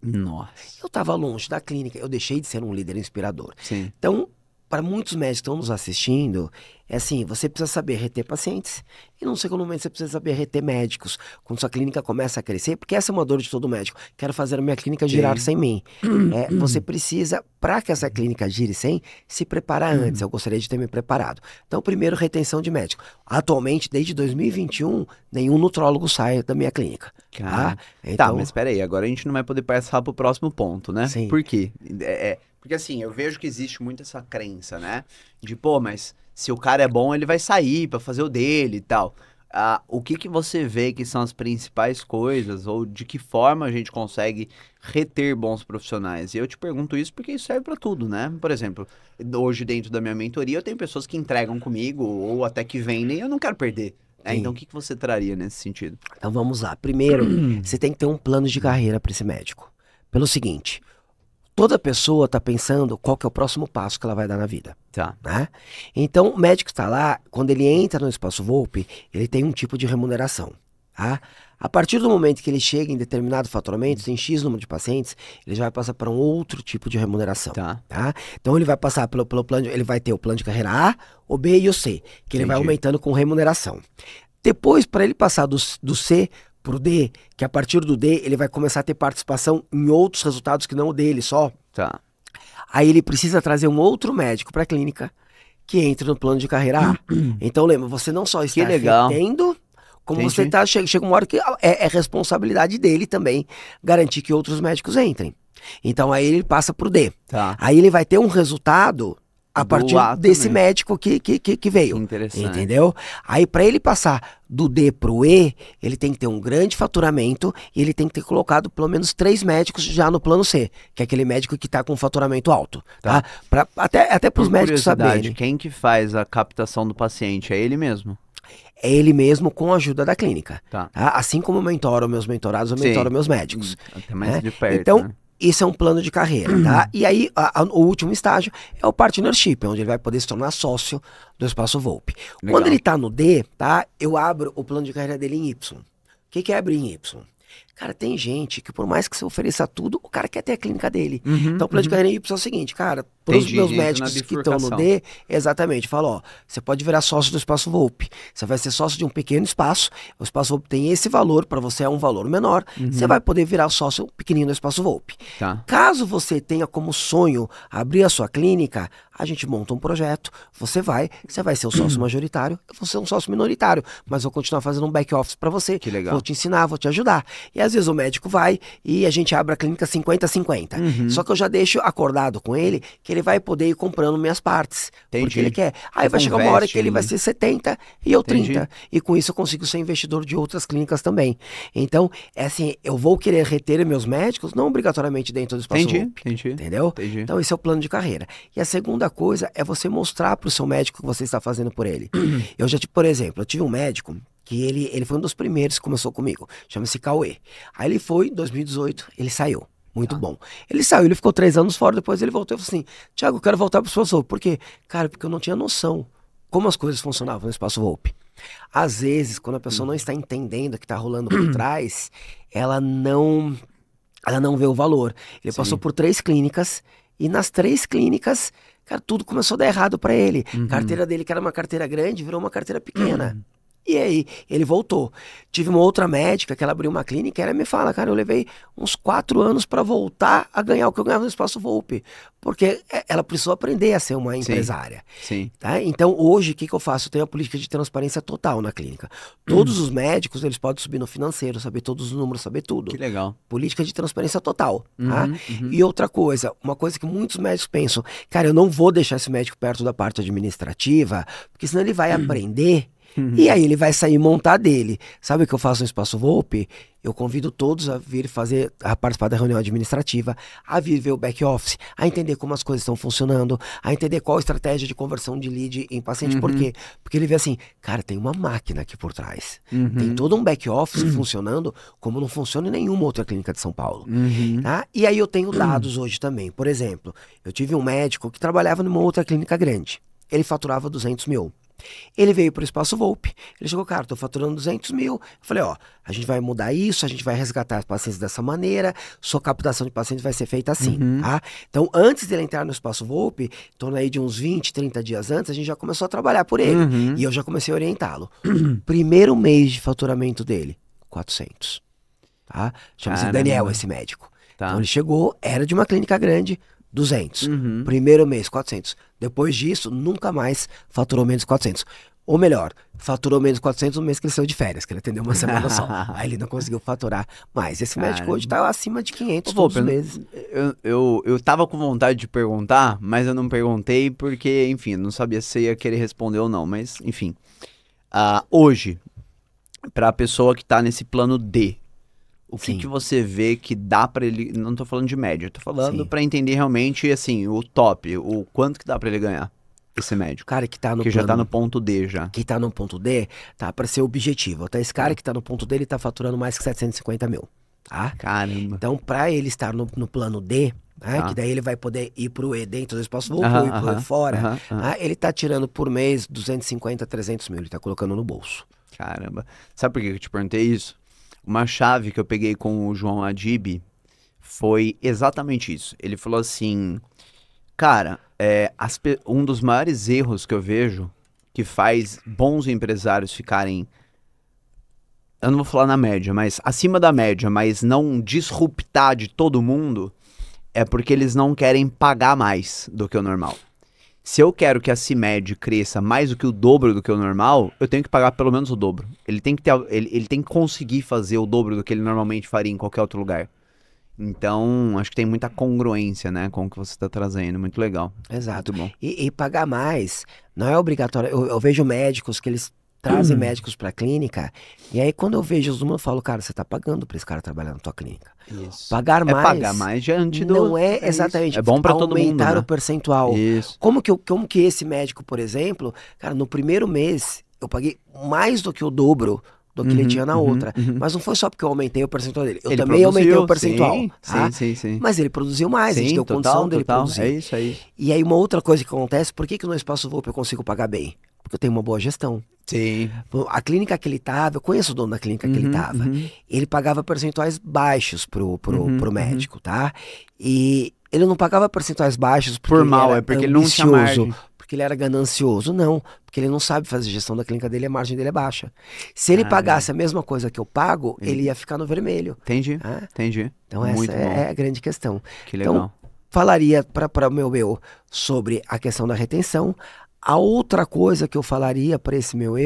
Nossa. Eu tava longe da clínica, eu deixei de ser um líder inspirador. Sim. Então, para muitos médicos que estão nos assistindo, é assim, você precisa saber reter pacientes e num segundo momento você precisa saber reter médicos. Quando sua clínica começa a crescer, porque essa é uma dor de todo médico, quero fazer a minha clínica girar sem mim. Você precisa, para que essa clínica gire sem, se preparar antes. Eu gostaria de ter me preparado. Então, primeiro, retenção de médico. Atualmente, desde 2021, nenhum nutrólogo sai da minha clínica. Tá? Tá, mas espera aí, agora a gente não vai poder passar pro próximo ponto, né? Sim. Por quê? Porque assim, eu vejo que existe muito essa crença, né? De, pô, mas se o cara é bom, ele vai sair pra fazer o dele e tal. O que você vê que são as principais coisas, ou de que forma a gente consegue reter bons profissionais? E eu te pergunto isso porque isso serve pra tudo, né? Por exemplo, hoje dentro da minha mentoria eu tenho pessoas que entregam comigo, ou até que vendem, e eu não quero perder. Então, o que você traria nesse sentido? Então, vamos lá. Primeiro, você tem que ter um plano de carreira para esse médico. Pelo seguinte, toda pessoa está pensando qual que é o próximo passo que ela vai dar na vida. Tá. Né? Então, o médico está lá, quando ele entra no Espaço Volpi, ele tem um tipo de remuneração. Tá? A partir do momento que ele chega em determinado faturamento, tem X número de pacientes, ele já vai passar para um outro tipo de remuneração. Tá. Então ele vai passar pelo plano, ele vai ter o plano de carreira A, o B e o C, que ele vai aumentando com remuneração. Depois, para ele passar do C pro D, que a partir do D ele vai começar a ter participação em outros resultados que não o dele só. Tá. Aí ele precisa trazer um outro médico para a clínica que entre no plano de carreira A. Então lembra, você não só está retendo, como você está, chega uma hora que é responsabilidade dele também garantir que outros médicos entrem. Então aí ele passa pro D. Tá. Aí ele vai ter um resultado a partir desse médico que veio. Interessante. Entendeu? Aí para ele passar do D pro E, ele tem que ter um grande faturamento e ele tem que ter colocado pelo menos 3 médicos já no plano C, que é aquele médico que tá com faturamento alto. Tá? Até para os médicos saberem. Quem que faz a captação do paciente? É ele mesmo? É ele mesmo com a ajuda da clínica. Tá. Assim como eu mentoro meus mentorados, eu mentoro meus médicos. Até mais de perto, então, né? Isso é um plano de carreira, tá? E aí, o último estágio é o partnership, onde ele vai poder se tornar sócio do Espaço Volpi. Legal. Quando ele tá no D, tá? Eu abro o plano de carreira dele em Y. O que é abrir em Y? Cara, tem gente que por mais que você ofereça tudo, o cara quer ter a clínica dele. Então o plano de carreira em Y é o seguinte, cara, para os meus médicos que estão no D, exatamente, fala, ó, você pode virar sócio do Espaço Volpi. Você vai ser sócio de um pequeno espaço, o Espaço Volpi tem esse valor, para você é um valor menor, você vai poder virar sócio pequenininho do Espaço Volpi. Tá. Caso você tenha como sonho abrir a sua clínica, a gente monta um projeto, você vai ser o sócio majoritário, eu vou ser um sócio minoritário, mas vou continuar fazendo um back office para você. Que legal. Vou te ensinar, vou te ajudar. E às vezes o médico vai e a gente abre a clínica 50-50. Só que eu já deixo acordado com ele que ele vai poder ir comprando minhas partes. Entendi. Porque ele quer. Aí vai chegar uma hora que ele vai ser 70 e eu 30. E com isso eu consigo ser investidor de outras clínicas também. Então, é assim, eu vou querer reter meus médicos, não obrigatoriamente dentro do Espaço Volpi. Entendeu? Entendi. Então esse é o plano de carreira. E a segunda coisa é você mostrar para o seu médico o que você está fazendo por ele. Eu já, por exemplo, eu tive um médico que ele foi um dos primeiros que começou comigo, chama-se Cauê. Aí ele foi, em 2018, ele saiu. Muito bom. Ele saiu, ele ficou 3 anos fora, depois ele voltou e falou assim, Thiago, eu quero voltar pro Espaço Volpi. Por quê? Cara, porque eu não tinha noção como as coisas funcionavam no Espaço Volpi. Às vezes, quando a pessoa não está entendendo o que está rolando por trás, ela não vê o valor. Ele passou por 3 clínicas, e nas 3 clínicas, cara, tudo começou a dar errado para ele. A carteira dele, que era uma carteira grande, virou uma carteira pequena. E aí, ele voltou. Tive uma outra médica que ela abriu uma clínica e ela me fala, cara, eu levei uns 4 anos para voltar a ganhar o que eu ganhava no Espaço Volpi. Porque ela precisou aprender a ser uma empresária. Sim. Tá? Então, hoje, o que eu faço? Eu tenho a política de transparência total na clínica. Todos os médicos, eles podem subir no financeiro, saber todos os números, saber tudo. Que legal. Política de transparência total. Tá? E outra coisa, uma coisa que muitos médicos pensam, cara, eu não vou deixar esse médico perto da parte administrativa, porque senão ele vai aprender. E aí ele vai sair e montar dele. Sabe o que eu faço no Espaço Volpi? Eu convido todos a vir a participar da reunião administrativa, a vir ver o back office, a entender como as coisas estão funcionando, a entender qual a estratégia de conversão de lead em paciente. Por quê? Porque ele vê assim, cara, tem uma máquina aqui por trás. Tem todo um back office funcionando como não funciona em nenhuma outra clínica de São Paulo. Tá? E aí eu tenho dados hoje também. Por exemplo, eu tive um médico que trabalhava numa outra clínica grande. Ele faturava 200 mil. Ele veio pro Espaço Volpe, ele chegou, cara, tô faturando 200 mil. Eu falei, ó, a gente vai mudar isso, a gente vai resgatar os pacientes dessa maneira, sua captação de pacientes vai ser feita assim, tá? Então, antes dele entrar no Espaço Volpe, em torno aí de uns 20, 30 dias antes, a gente já começou a trabalhar por ele. E eu já comecei a orientá-lo. Primeiro mês de faturamento dele, 400. Tá? Chama-se Daniel, esse médico. Tá. Então ele chegou, era de uma clínica grande, 200. Primeiro mês, 400. Depois disso, nunca mais faturou menos 400. Ou melhor, faturou menos 400 no mês que ele saiu de férias, que ele atendeu uma semana só. Aí ele não conseguiu faturar mais. Esse médico hoje tá acima de 500 todos os meses. Eu tava com vontade de perguntar, mas eu não perguntei porque, enfim, eu não sabia se você ia querer responder ou não. Mas, enfim. Hoje, pra pessoa que tá nesse plano D, o que você vê que dá pra ele... Não tô falando de média, tô falando pra entender realmente, assim, o top, o quanto que dá pra ele ganhar, esse médico. Cara que tá no que plano, já tá no ponto D já. Que tá no ponto D, tá pra ser objetivo. Tá? Esse cara que tá no ponto D, ele tá faturando mais que 750 mil. Tá? Caramba. Então, pra ele estar no plano D, né, que daí ele vai poder ir pro E dentro do espaço Volpe ou ir pro E fora, ele tá tirando por mês 250, 300 mil. Ele tá colocando no bolso. Caramba. Sabe por que eu te perguntei isso? Uma chave que eu peguei com o João Adib foi exatamente isso. Ele falou assim, cara, um dos maiores erros que eu vejo que faz bons empresários ficarem, eu não vou falar na média, mas acima da média, mas não disruptar de todo mundo, é porque eles não querem pagar mais do que o normal. Se eu quero que a CIMED cresça mais do que o dobro do que o normal, eu tenho que pagar pelo menos o dobro. Ele tem que ter, ele tem que conseguir fazer o dobro do que ele normalmente faria em qualquer outro lugar. Então, acho que tem muita congruência, né, com o que você está trazendo. Muito legal. Exato. Muito bom. E pagar mais não é obrigatório. Eu vejo médicos que eles trazem médicos pra clínica, e aí quando eu vejo os números, eu falo, cara, você tá pagando pra esse cara trabalhar na tua clínica. Isso. Pagar mais, pagar mais diante do... não é exatamente É bom pra todo mundo, aumentar né? o percentual. Isso. Como que esse médico, por exemplo, cara, no primeiro mês eu paguei mais do que o dobro do que ele tinha na outra. Mas não foi só porque eu aumentei o percentual dele. Eu Ele também aumentei o produziu, percentual. sim, Tá? sim. Mas ele produziu mais, a gente deu condição dele produzir. É isso aí. E aí uma outra coisa que acontece, por que no Espaço Volpe eu consigo pagar bem? Porque eu tenho uma boa gestão. Sim. A clínica que ele tava, eu conheço o dono da clínica que ele tava, ele pagava percentuais baixos pro médico, tá? E ele não pagava percentuais baixos porque Por ele mal, era é porque ele não tinha margem. porque ele era ganancioso, não, porque ele não sabe fazer gestão da clínica dele, a margem dele é baixa. Se ele pagasse a mesma coisa que eu pago, ele ia ficar no vermelho. Entendi. Então Muito essa bom. é a grande questão. Que legal. Então, falaria para o meu sobre a questão da retenção. A outra coisa que eu falaria para esse meu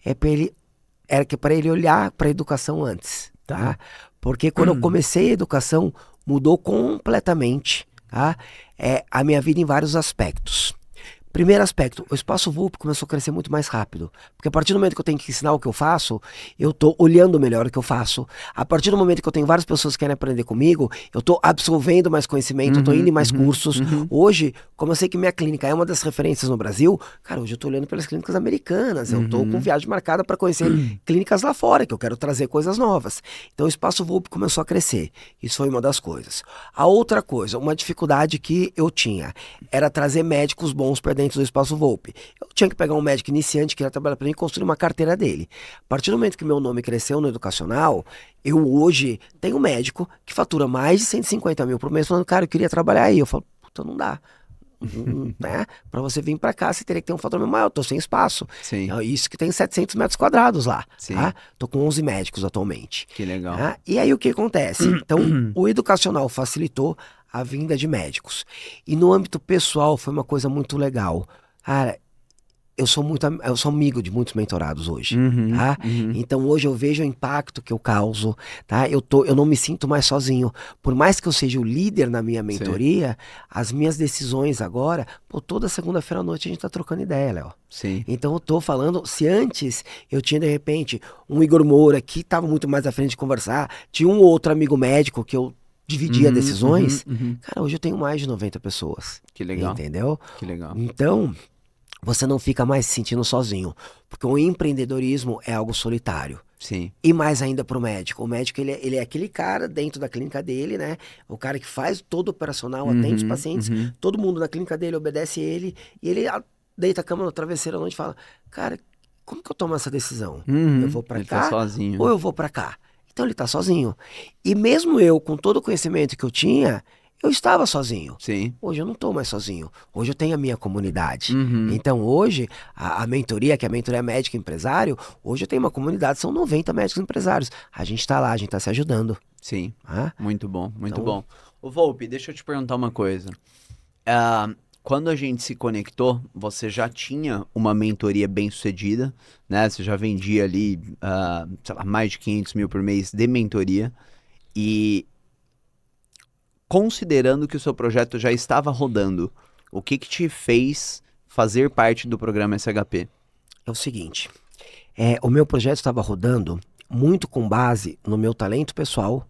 é para ele olhar para a educação antes, tá? Porque quando eu comecei a educação, mudou completamente, tá? A minha vida em vários aspectos. Primeiro aspecto, o Espaço Volpe começou a crescer muito mais rápido. Porque a partir do momento que eu tenho que ensinar o que eu faço, eu tô olhando melhor o que eu faço. A partir do momento que eu tenho várias pessoas que querem aprender comigo, eu tô absorvendo mais conhecimento, eu tô indo em mais cursos. Hoje, como eu sei que minha clínica é uma das referências no Brasil, cara, hoje eu tô olhando pelas clínicas americanas. Eu tô com viagem marcada para conhecer clínicas lá fora, que eu quero trazer coisas novas. Então o Espaço Volpe começou a crescer. Isso foi uma das coisas. A outra coisa, uma dificuldade que eu tinha, era trazer médicos bons para dentro do Espaço Volpe. Eu tinha que pegar um médico iniciante que ia trabalhar para mim e construir uma carteira dele. A partir do momento que meu nome cresceu no educacional, eu hoje tenho um médico que fatura mais de 150 mil por mês, falando, cara, eu queria trabalhar aí. Eu falo, puta, não dá. Né? Para você vir para cá, você teria que ter um faturamento maior. Eu tô sem espaço. Sim. Isso que tem 700 metros quadrados lá. Sim. Tá? Tô com 11 médicos atualmente. Que legal. Tá? E aí o que acontece? Então, o educacional facilitou a vinda de médicos. E no âmbito pessoal foi uma coisa muito legal. Cara, eu sou amigo de muitos mentorados hoje, tá? Então hoje eu vejo o impacto que eu causo, tá? Eu não me sinto mais sozinho. Por mais que eu seja o líder na minha mentoria, as minhas decisões agora, toda segunda-feira à noite a gente tá trocando ideia, Léo. Sim. Então eu tô falando, se antes eu tinha de repente um Igor Moura que tava muito mais à frente de conversar, tinha um outro amigo médico que eu dividia decisões, cara, hoje eu tenho mais de 90 pessoas. Que legal. Entendeu? Que legal. Então, você não fica mais se sentindo sozinho, porque o empreendedorismo é algo solitário. Sim. E mais ainda para o médico. O médico, ele é aquele cara dentro da clínica dele, né? O cara que faz todo o operacional, atende os pacientes, todo mundo na clínica dele obedece ele, e ele deita a cama no travesseiro à noite e fala, cara, como que eu tomo essa decisão? Eu vou pra Ele cá tá sozinho. ou eu vou pra cá? Então ele tá sozinho. E mesmo eu, com todo o conhecimento que eu tinha, eu estava sozinho. Sim. Hoje eu não estou mais sozinho. Hoje eu tenho a minha comunidade. Uhum. Então hoje, a mentoria, que é a mentoria médico empresário, hoje eu tenho uma comunidade, são 90 médicos empresários. A gente está lá, a gente está se ajudando. Sim. Ah, Muito bom, muito Então- bom. Ô, Volpe, deixa eu te perguntar uma coisa. Quando a gente se conectou, você já tinha uma mentoria bem-sucedida, né? Você já vendia ali, sei lá, mais de 500 mil por mês de mentoria. E considerando que o seu projeto já estava rodando, o que que te fez fazer parte do programa SHP? é o seguinte, o meu projeto estava rodando muito com base no meu talento pessoal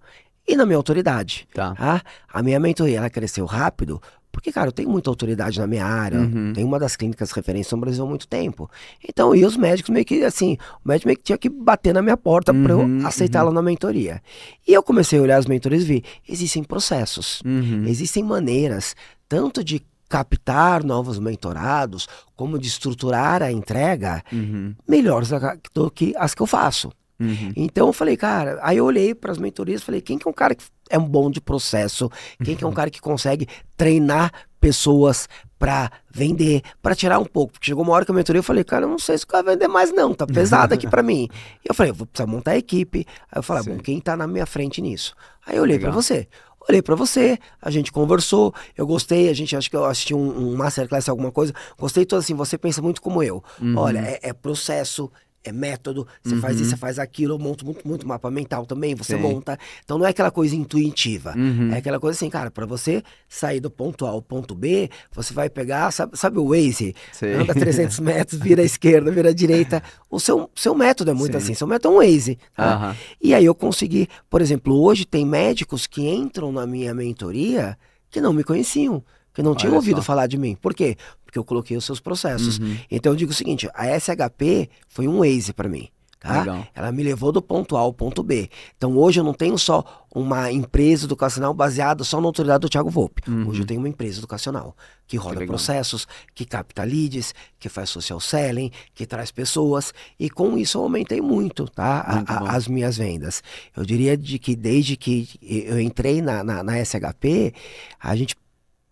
e na minha autoridade. Tá. Tá? A minha mentoria ela cresceu rápido porque, cara, eu tenho muita autoridade na minha área, Uhum. tenho uma das clínicas referência no Brasil há muito tempo. Então, e os médicos meio que, assim, o médico meio que tinha que bater na minha porta para eu Uhum, aceitá-la na mentoria. E eu comecei a olhar as mentorias e vi, existem processos, Uhum. existem maneiras, tanto de captar novos mentorados, como de estruturar a entrega Uhum. melhores do que as que eu faço. Uhum. Então eu falei, cara, aí eu olhei para as mentorias e falei, quem que é um cara que é um bom de processo? Quem que é um cara que consegue treinar pessoas para vender, para tirar um pouco? Porque chegou uma hora que a mentoria eu falei, cara, eu não sei se eu quero vender mais não, tá pesado aqui para mim. E eu falei, eu vou precisar montar a equipe. Aí eu falei, Sim. bom, quem tá na minha frente nisso? Aí eu olhei para Legal. você. Olhei pra você, a gente conversou, eu gostei, acho que eu assisti um masterclass, alguma coisa, gostei todo assim, você pensa muito como eu. Olha, é processo, é método, você faz isso, você faz aquilo, eu monto muito mapa mental também, você Sim. monta. Então não é aquela coisa intuitiva, Uhum. é aquela coisa assim, cara, pra você sair do ponto A ao ponto B, você vai pegar, sabe o Waze? Sei. Anda 300 metros, vira à esquerda, vira à direita. O seu método é muito Sim. assim, seu método é um Waze, tá? Aham. E aí eu consegui, por exemplo, hoje tem médicos que entram na minha mentoria que não me conheciam, que não tinham Olha ouvido só. falar de mim. Por quê? Porque eu coloquei os seus processos. Uhum. Então eu digo o seguinte, a SHP foi um Waze para mim. Tá? Legal. Ela me levou do ponto A ao ponto B. Então hoje eu não tenho só uma empresa educacional baseada só na autoridade do Thiago Volpe. Hoje eu tenho uma empresa educacional que roda legal. processos, que capta leads, que faz social selling, que traz pessoas. E com isso eu aumentei muito, tá? Muito bom. As minhas vendas. Eu diria de que desde que eu entrei na SHP, a gente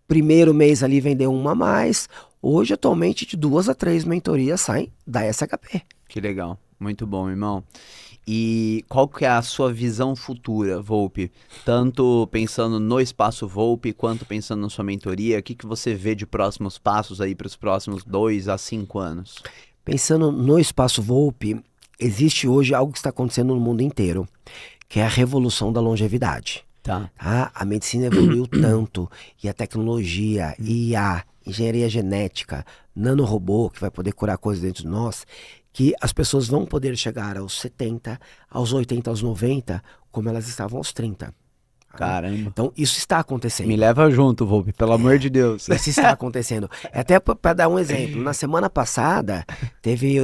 primeiro mês ali vendeu uma a mais. Hoje, atualmente, de 2 a 3 mentorias saem da SHP. Que legal. Muito bom, irmão. E qual que é a sua visão futura, Volpe? Tanto pensando no Espaço Volpe, quanto pensando na sua mentoria, o que que você vê de próximos passos aí para os próximos 2 a 5 anos? Pensando no Espaço Volpe, existe hoje algo que está acontecendo no mundo inteiro, que é a revolução da longevidade. Tá. Tá? A medicina evoluiu tanto, e a tecnologia, IA, engenharia genética, nanorobô, que vai poder curar coisas dentro de nós, que as pessoas vão poder chegar aos 70, aos 80, aos 90, como elas estavam aos 30. tá? Caramba. Então, isso está acontecendo. Me leva junto, Volpe, pelo amor de Deus. Isso está acontecendo. Até para dar um exemplo, na semana passada teve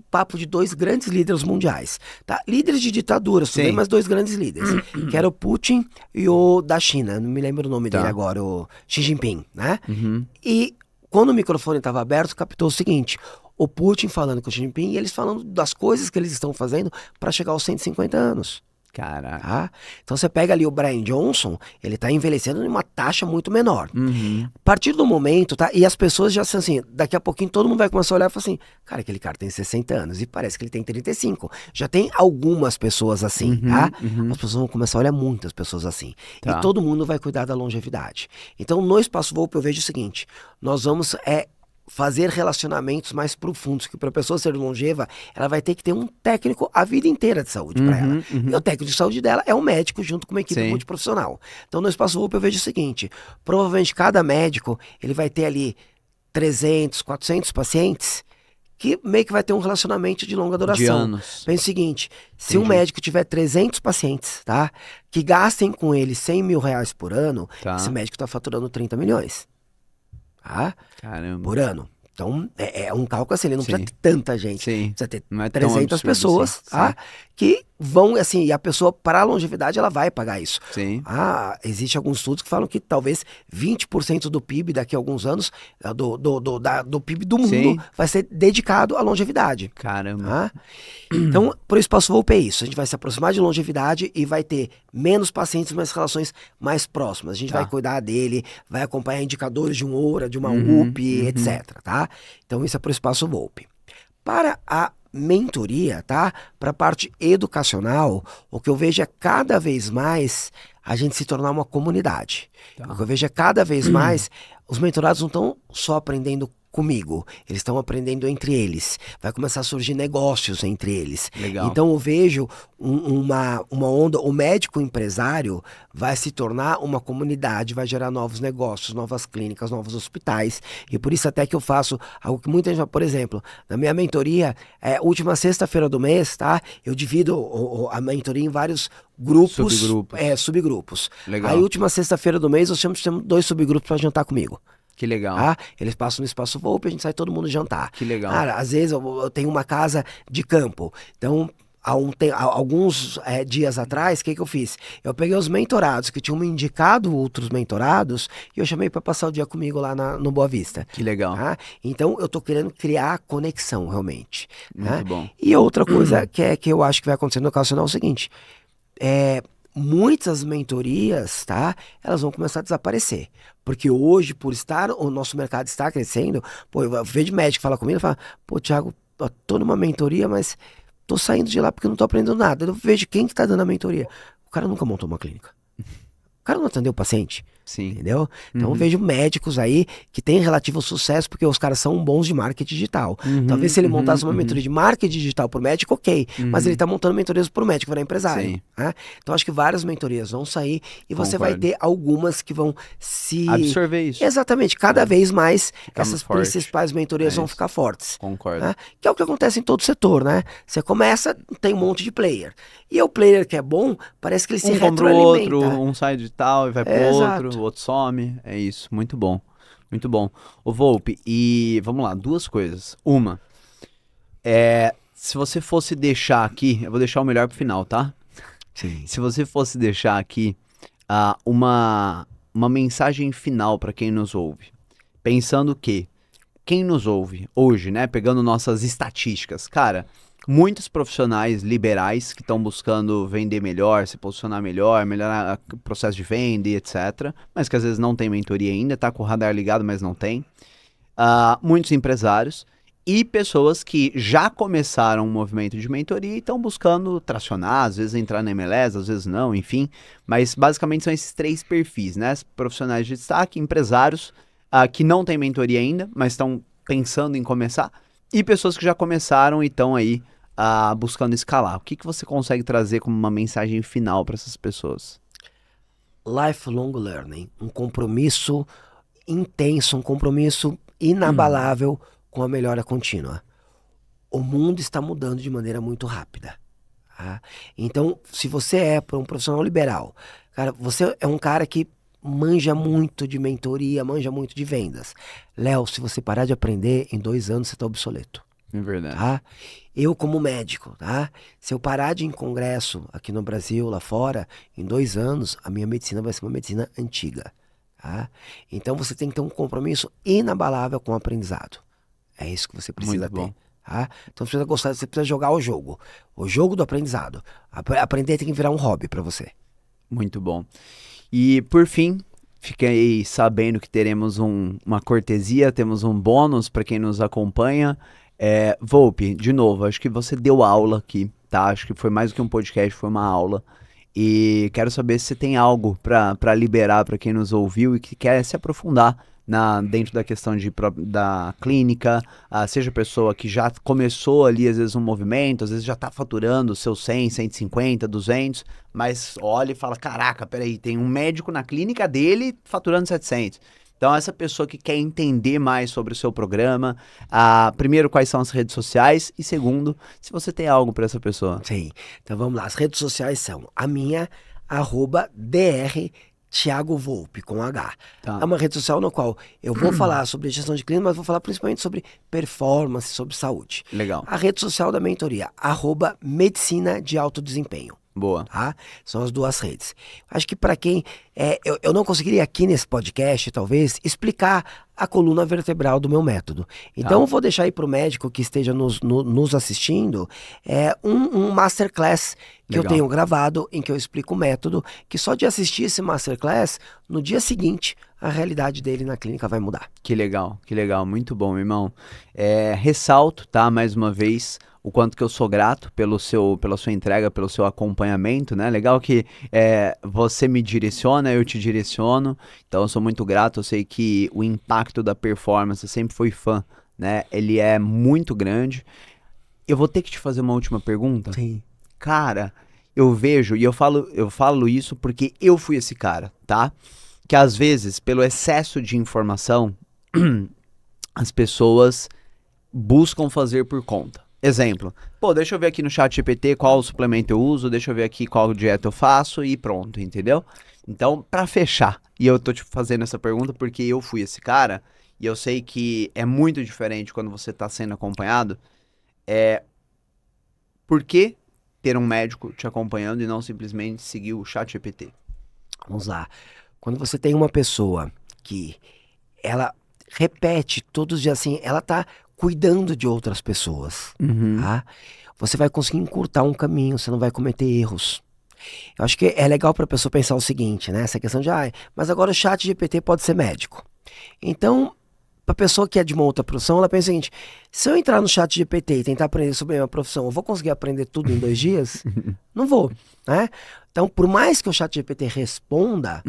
papo de 2 grandes líderes mundiais, tá? Líderes de ditaduras, tudo Sim. bem, mas 2 grandes líderes, que era o Putin e o da China, não me lembro o nome Tá. dele agora, o Xi Jinping, né? Uhum. E quando o microfone estava aberto, captou o seguinte: o Putin falando com o Xi Jinping e eles falando das coisas que eles estão fazendo para chegar aos 150 anos. Caraca. Tá? Então você pega ali o Brian Johnson, ele tá envelhecendo em uma taxa muito menor. Uhum. A partir do momento, tá? E as pessoas já assim, daqui a pouquinho todo mundo vai começar a olhar e falar assim, cara, aquele cara tem 60 anos e parece que ele tem 35. Já tem algumas pessoas assim, tá? As pessoas vão começar a olhar muitas pessoas assim. Tá. E todo mundo vai cuidar da longevidade. Então no Espaço Volpe eu vejo o seguinte, nós vamos fazer relacionamentos mais profundos, que para a pessoa ser longeva, ela vai ter que ter um técnico a vida inteira de saúde para ela. E o técnico de saúde dela é um médico junto com uma equipe Sim. multiprofissional. Então no Espaço Volpe eu vejo o seguinte, provavelmente cada médico, ele vai ter ali 300, 400 pacientes que meio que vai ter um relacionamento de longa duração. De anos. Pensa o seguinte, se um Entendi. médico tiver 300 pacientes, tá? Que gastem com ele 100 mil reais por ano, Tá. esse médico está faturando 30 milhões. Tá? Caramba. Por ano. Então, é um cálculo assim, ele não Sim. precisa ter tanta gente. Sim. Precisa ter Não é tão 300 absurdo pessoas, assim. tá? Sim. Que vão, assim, e a pessoa, para a longevidade, ela vai pagar isso. Sim. Existem alguns estudos que falam que talvez 20% do PIB daqui a alguns anos, do PIB do mundo, Sim. vai ser dedicado à longevidade. Caramba. Então, pro Espaço Volpe é isso. A gente vai se aproximar de longevidade e vai ter menos pacientes, mas relações mais próximas. A gente vai cuidar dele, vai acompanhar indicadores de um OURA, de uma UP, etc, tá? Então, isso é pro Espaço Volpe. Para a mentoria, tá? Para a parte educacional, o que eu vejo é cada vez mais a gente se tornar uma comunidade. O que eu vejo é cada vez mais os mentorados não estão só aprendendo comigo, eles estão aprendendo entre eles. Vai começar a surgir negócios entre eles. Legal. Então eu vejo uma onda, o médico empresário vai se tornar uma comunidade, vai gerar novos negócios, novas clínicas, novos hospitais. E por isso até que eu faço algo que muita gente, por exemplo, na minha mentoria, última sexta-feira do mês, tá? Eu divido a mentoria em vários grupos, subgrupos. Legal. Aí última sexta-feira do mês eu chamo 2 subgrupos para jantar comigo. Que legal. Eles passam no Espaço Volpe, a gente sai todo mundo jantar. Que legal. Cara, às vezes eu tenho uma casa de campo, então alguns dias atrás, o que eu fiz? Eu peguei os mentorados que tinham me indicado outros mentorados e eu chamei para passar o dia comigo lá no Boa Vista. Que legal. Então eu tô querendo criar conexão realmente. Muito bom. E outra coisa que eu acho que vai acontecer no educacional é o seguinte, muitas mentorias, tá? Elas vão começar a desaparecer. Porque hoje, por o nosso mercado está crescendo, eu vejo médico falar comigo e fala, Thiago, eu tô numa mentoria, mas tô saindo de lá porque não tô aprendendo nada. Eu vejo quem que tá dando a mentoria. O cara nunca montou uma clínica. O cara não atendeu o paciente. Sim. Entendeu? Então eu vejo médicos aí que têm relativo sucesso porque os caras são bons de marketing digital. Talvez se ele montasse uma mentoria de marketing digital pro médico, ok. Mas ele tá montando mentorias pro médico, para empresário. Sim. Então acho que várias mentorias vão sair e você vai ter algumas que vão se... absorver isso. Exatamente. Cada vez mais Ficamos essas forte. principais mentorias vão ficar fortes. Concordo. Que é o que acontece em todo setor, né? Você começa, tem um monte de player. E o player que é bom, parece que ele se retroalimenta. Outro, um sai de tal e vai pro outro, o outro some. É isso, muito bom. Muito bom. Ô Volpe, e vamos lá, 2 coisas. Uma, se você fosse deixar aqui, eu vou deixar o melhor pro final, tá? Sim. Se você fosse deixar aqui uma mensagem final para quem nos ouve, pensando que quem nos ouve hoje, né, pegando nossas estatísticas, cara, muitos profissionais liberais que estão buscando vender melhor, se posicionar melhor, melhorar o processo de venda e etc. Mas que às vezes não tem mentoria ainda, tá com o radar ligado, mas não tem. Muitos empresários e pessoas que já começaram um movimento de mentoria e estão buscando tracionar, às vezes entrar na MLS, às vezes não, enfim. Mas basicamente são esses 3 perfis, né? Profissionais de destaque, empresários que não têm mentoria ainda, mas estão pensando em começar. E pessoas que já começaram e estão aí buscando escalar. O que você consegue trazer como uma mensagem final para essas pessoas? Lifelong learning. Um compromisso intenso, um compromisso inabalável com a melhora contínua. O mundo está mudando de maneira muito rápida. Então, se você é um profissional liberal, cara, você é um cara que manja muito de mentoria, manja muito de vendas. Léo, se você parar de aprender, em 2 anos você está obsoleto. É verdade. Eu como médico, se eu parar de ir em congresso aqui no Brasil, lá fora, em 2 anos, a minha medicina vai ser uma medicina antiga. Então você tem que ter um compromisso inabalável com o aprendizado. É isso que você precisa ter. Então você precisa gostar, você precisa jogar o jogo do aprendizado. Aprender tem que virar um hobby para você. Muito bom. E por fim, fiquei sabendo que teremos uma cortesia, temos um bônus para quem nos acompanha. Volpe, de novo, acho que você deu aula aqui, tá? Acho que foi mais do que um podcast, foi uma aula. E quero saber se você tem algo para liberar para quem nos ouviu e que quer se aprofundar dentro da questão da clínica, seja pessoa que já começou ali, às vezes, um movimento, às vezes já está faturando seus 100, 150, 200, mas olha e fala, caraca, peraí, tem um médico na clínica dele faturando 700. Então, essa pessoa que quer entender mais sobre o seu programa, primeiro, quais são as redes sociais e segundo, se você tem algo para essa pessoa. Sim, então vamos lá, as redes sociais são a minha, Thiago Volpe, com H. Tá. É uma rede social na qual eu vou falar sobre gestão de clientes, mas vou falar principalmente sobre performance, sobre saúde. Legal. A rede social da mentoria, @medicina de alto desempenho. Boa. Tá? São as duas redes. Acho que para quem... eu não conseguiria aqui nesse podcast, talvez, explicar a coluna vertebral do meu método. Então, eu vou deixar aí para o médico que esteja nos assistindo um masterclass que eu tenho gravado, em que eu explico o método, que só de assistir esse masterclass, no dia seguinte, a realidade dele na clínica vai mudar. Que legal, muito bom, irmão. Ressalto, tá, mais uma vez, o quanto que eu sou grato pela sua entrega, pelo seu acompanhamento, né? Legal que você me direciona, eu te direciono, então eu sou muito grato, eu sei que o impacto da performance, eu sempre fui fã, né? Ele é muito grande. Eu vou ter que te fazer uma última pergunta? Sim. Cara, eu vejo, e eu falo isso porque eu fui esse cara, tá? Que às vezes, pelo excesso de informação, as pessoas buscam fazer por conta. Exemplo, deixa eu ver aqui no ChatGPT qual suplemento eu uso, deixa eu ver aqui qual dieta eu faço e pronto, entendeu? Então, pra fechar, e eu tô te fazendo essa pergunta porque eu fui esse cara, e eu sei que é muito diferente quando você tá sendo acompanhado, por que ter um médico te acompanhando e não simplesmente seguir o ChatGPT? Vamos lá. Quando você tem uma pessoa que ela repete todos os dias assim, ela tá cuidando de outras pessoas, tá? Você vai conseguir encurtar um caminho, você não vai cometer erros. Eu acho que é legal para a pessoa pensar o seguinte, né? Essa questão de, mas agora o ChatGPT pode ser médico. Então, para a pessoa que é de uma outra profissão, ela pensa o seguinte: se eu entrar no ChatGPT e tentar aprender sobre a minha profissão, eu vou conseguir aprender tudo em 2 dias? Não vou, né? Então, por mais que o ChatGPT responda,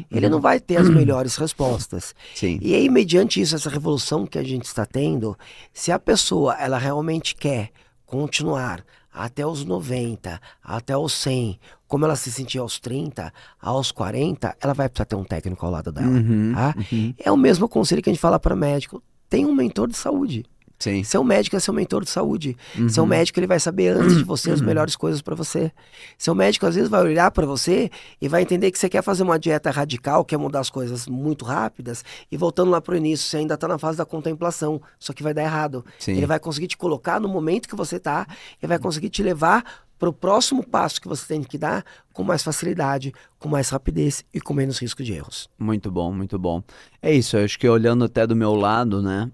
ele não vai ter as melhores respostas. Sim. E aí, mediante isso, essa revolução que a gente está tendo, se a pessoa ela realmente quer continuar até os 90, até os 100, como ela se sentia aos 30, aos 40, ela vai precisar ter um técnico ao lado dela. Tá? É o mesmo conselho que a gente fala para médico: tem um mentor de saúde. Sim. Seu médico é seu mentor de saúde. Seu médico ele vai saber antes de você as melhores coisas para você. Seu médico às vezes vai olhar para você e vai entender que você quer fazer uma dieta radical, quer mudar as coisas muito rápidas, e voltando lá pro início, você ainda está na fase da contemplação, só que vai dar errado. Sim. Ele vai conseguir te colocar no momento que você tá e vai conseguir te levar para o próximo passo que você tem que dar com mais facilidade, com mais rapidez e com menos risco de erros. Muito bom, muito bom. É isso, eu acho que olhando até do meu lado, né?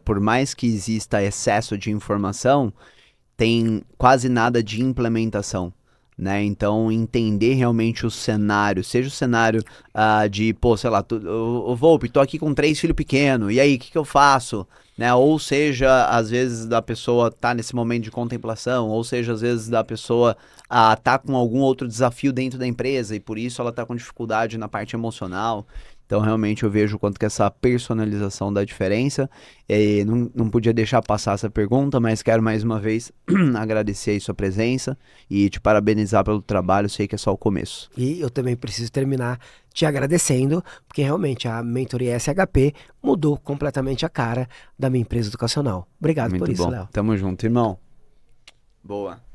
Por mais que exista excesso de informação, tem quase nada de implementação, né? Então, entender realmente o cenário, seja o cenário de, sei lá, Volpe, tô aqui com 3 filhos pequenos, e aí, o que eu faço? Né? Ou seja, às vezes da pessoa tá nesse momento de contemplação, ou seja, às vezes da pessoa tá com algum outro desafio dentro da empresa, e por isso ela tá com dificuldade na parte emocional. Então, realmente, eu vejo o quanto que essa personalização dá diferença. Não podia deixar passar essa pergunta, mas quero mais uma vez agradecer aí sua presença e te parabenizar pelo trabalho. Sei que é só o começo. E eu também preciso terminar te agradecendo, porque realmente a mentoria SHP mudou completamente a cara da minha empresa educacional. Obrigado por isso, Léo. Tamo junto, irmão. Boa.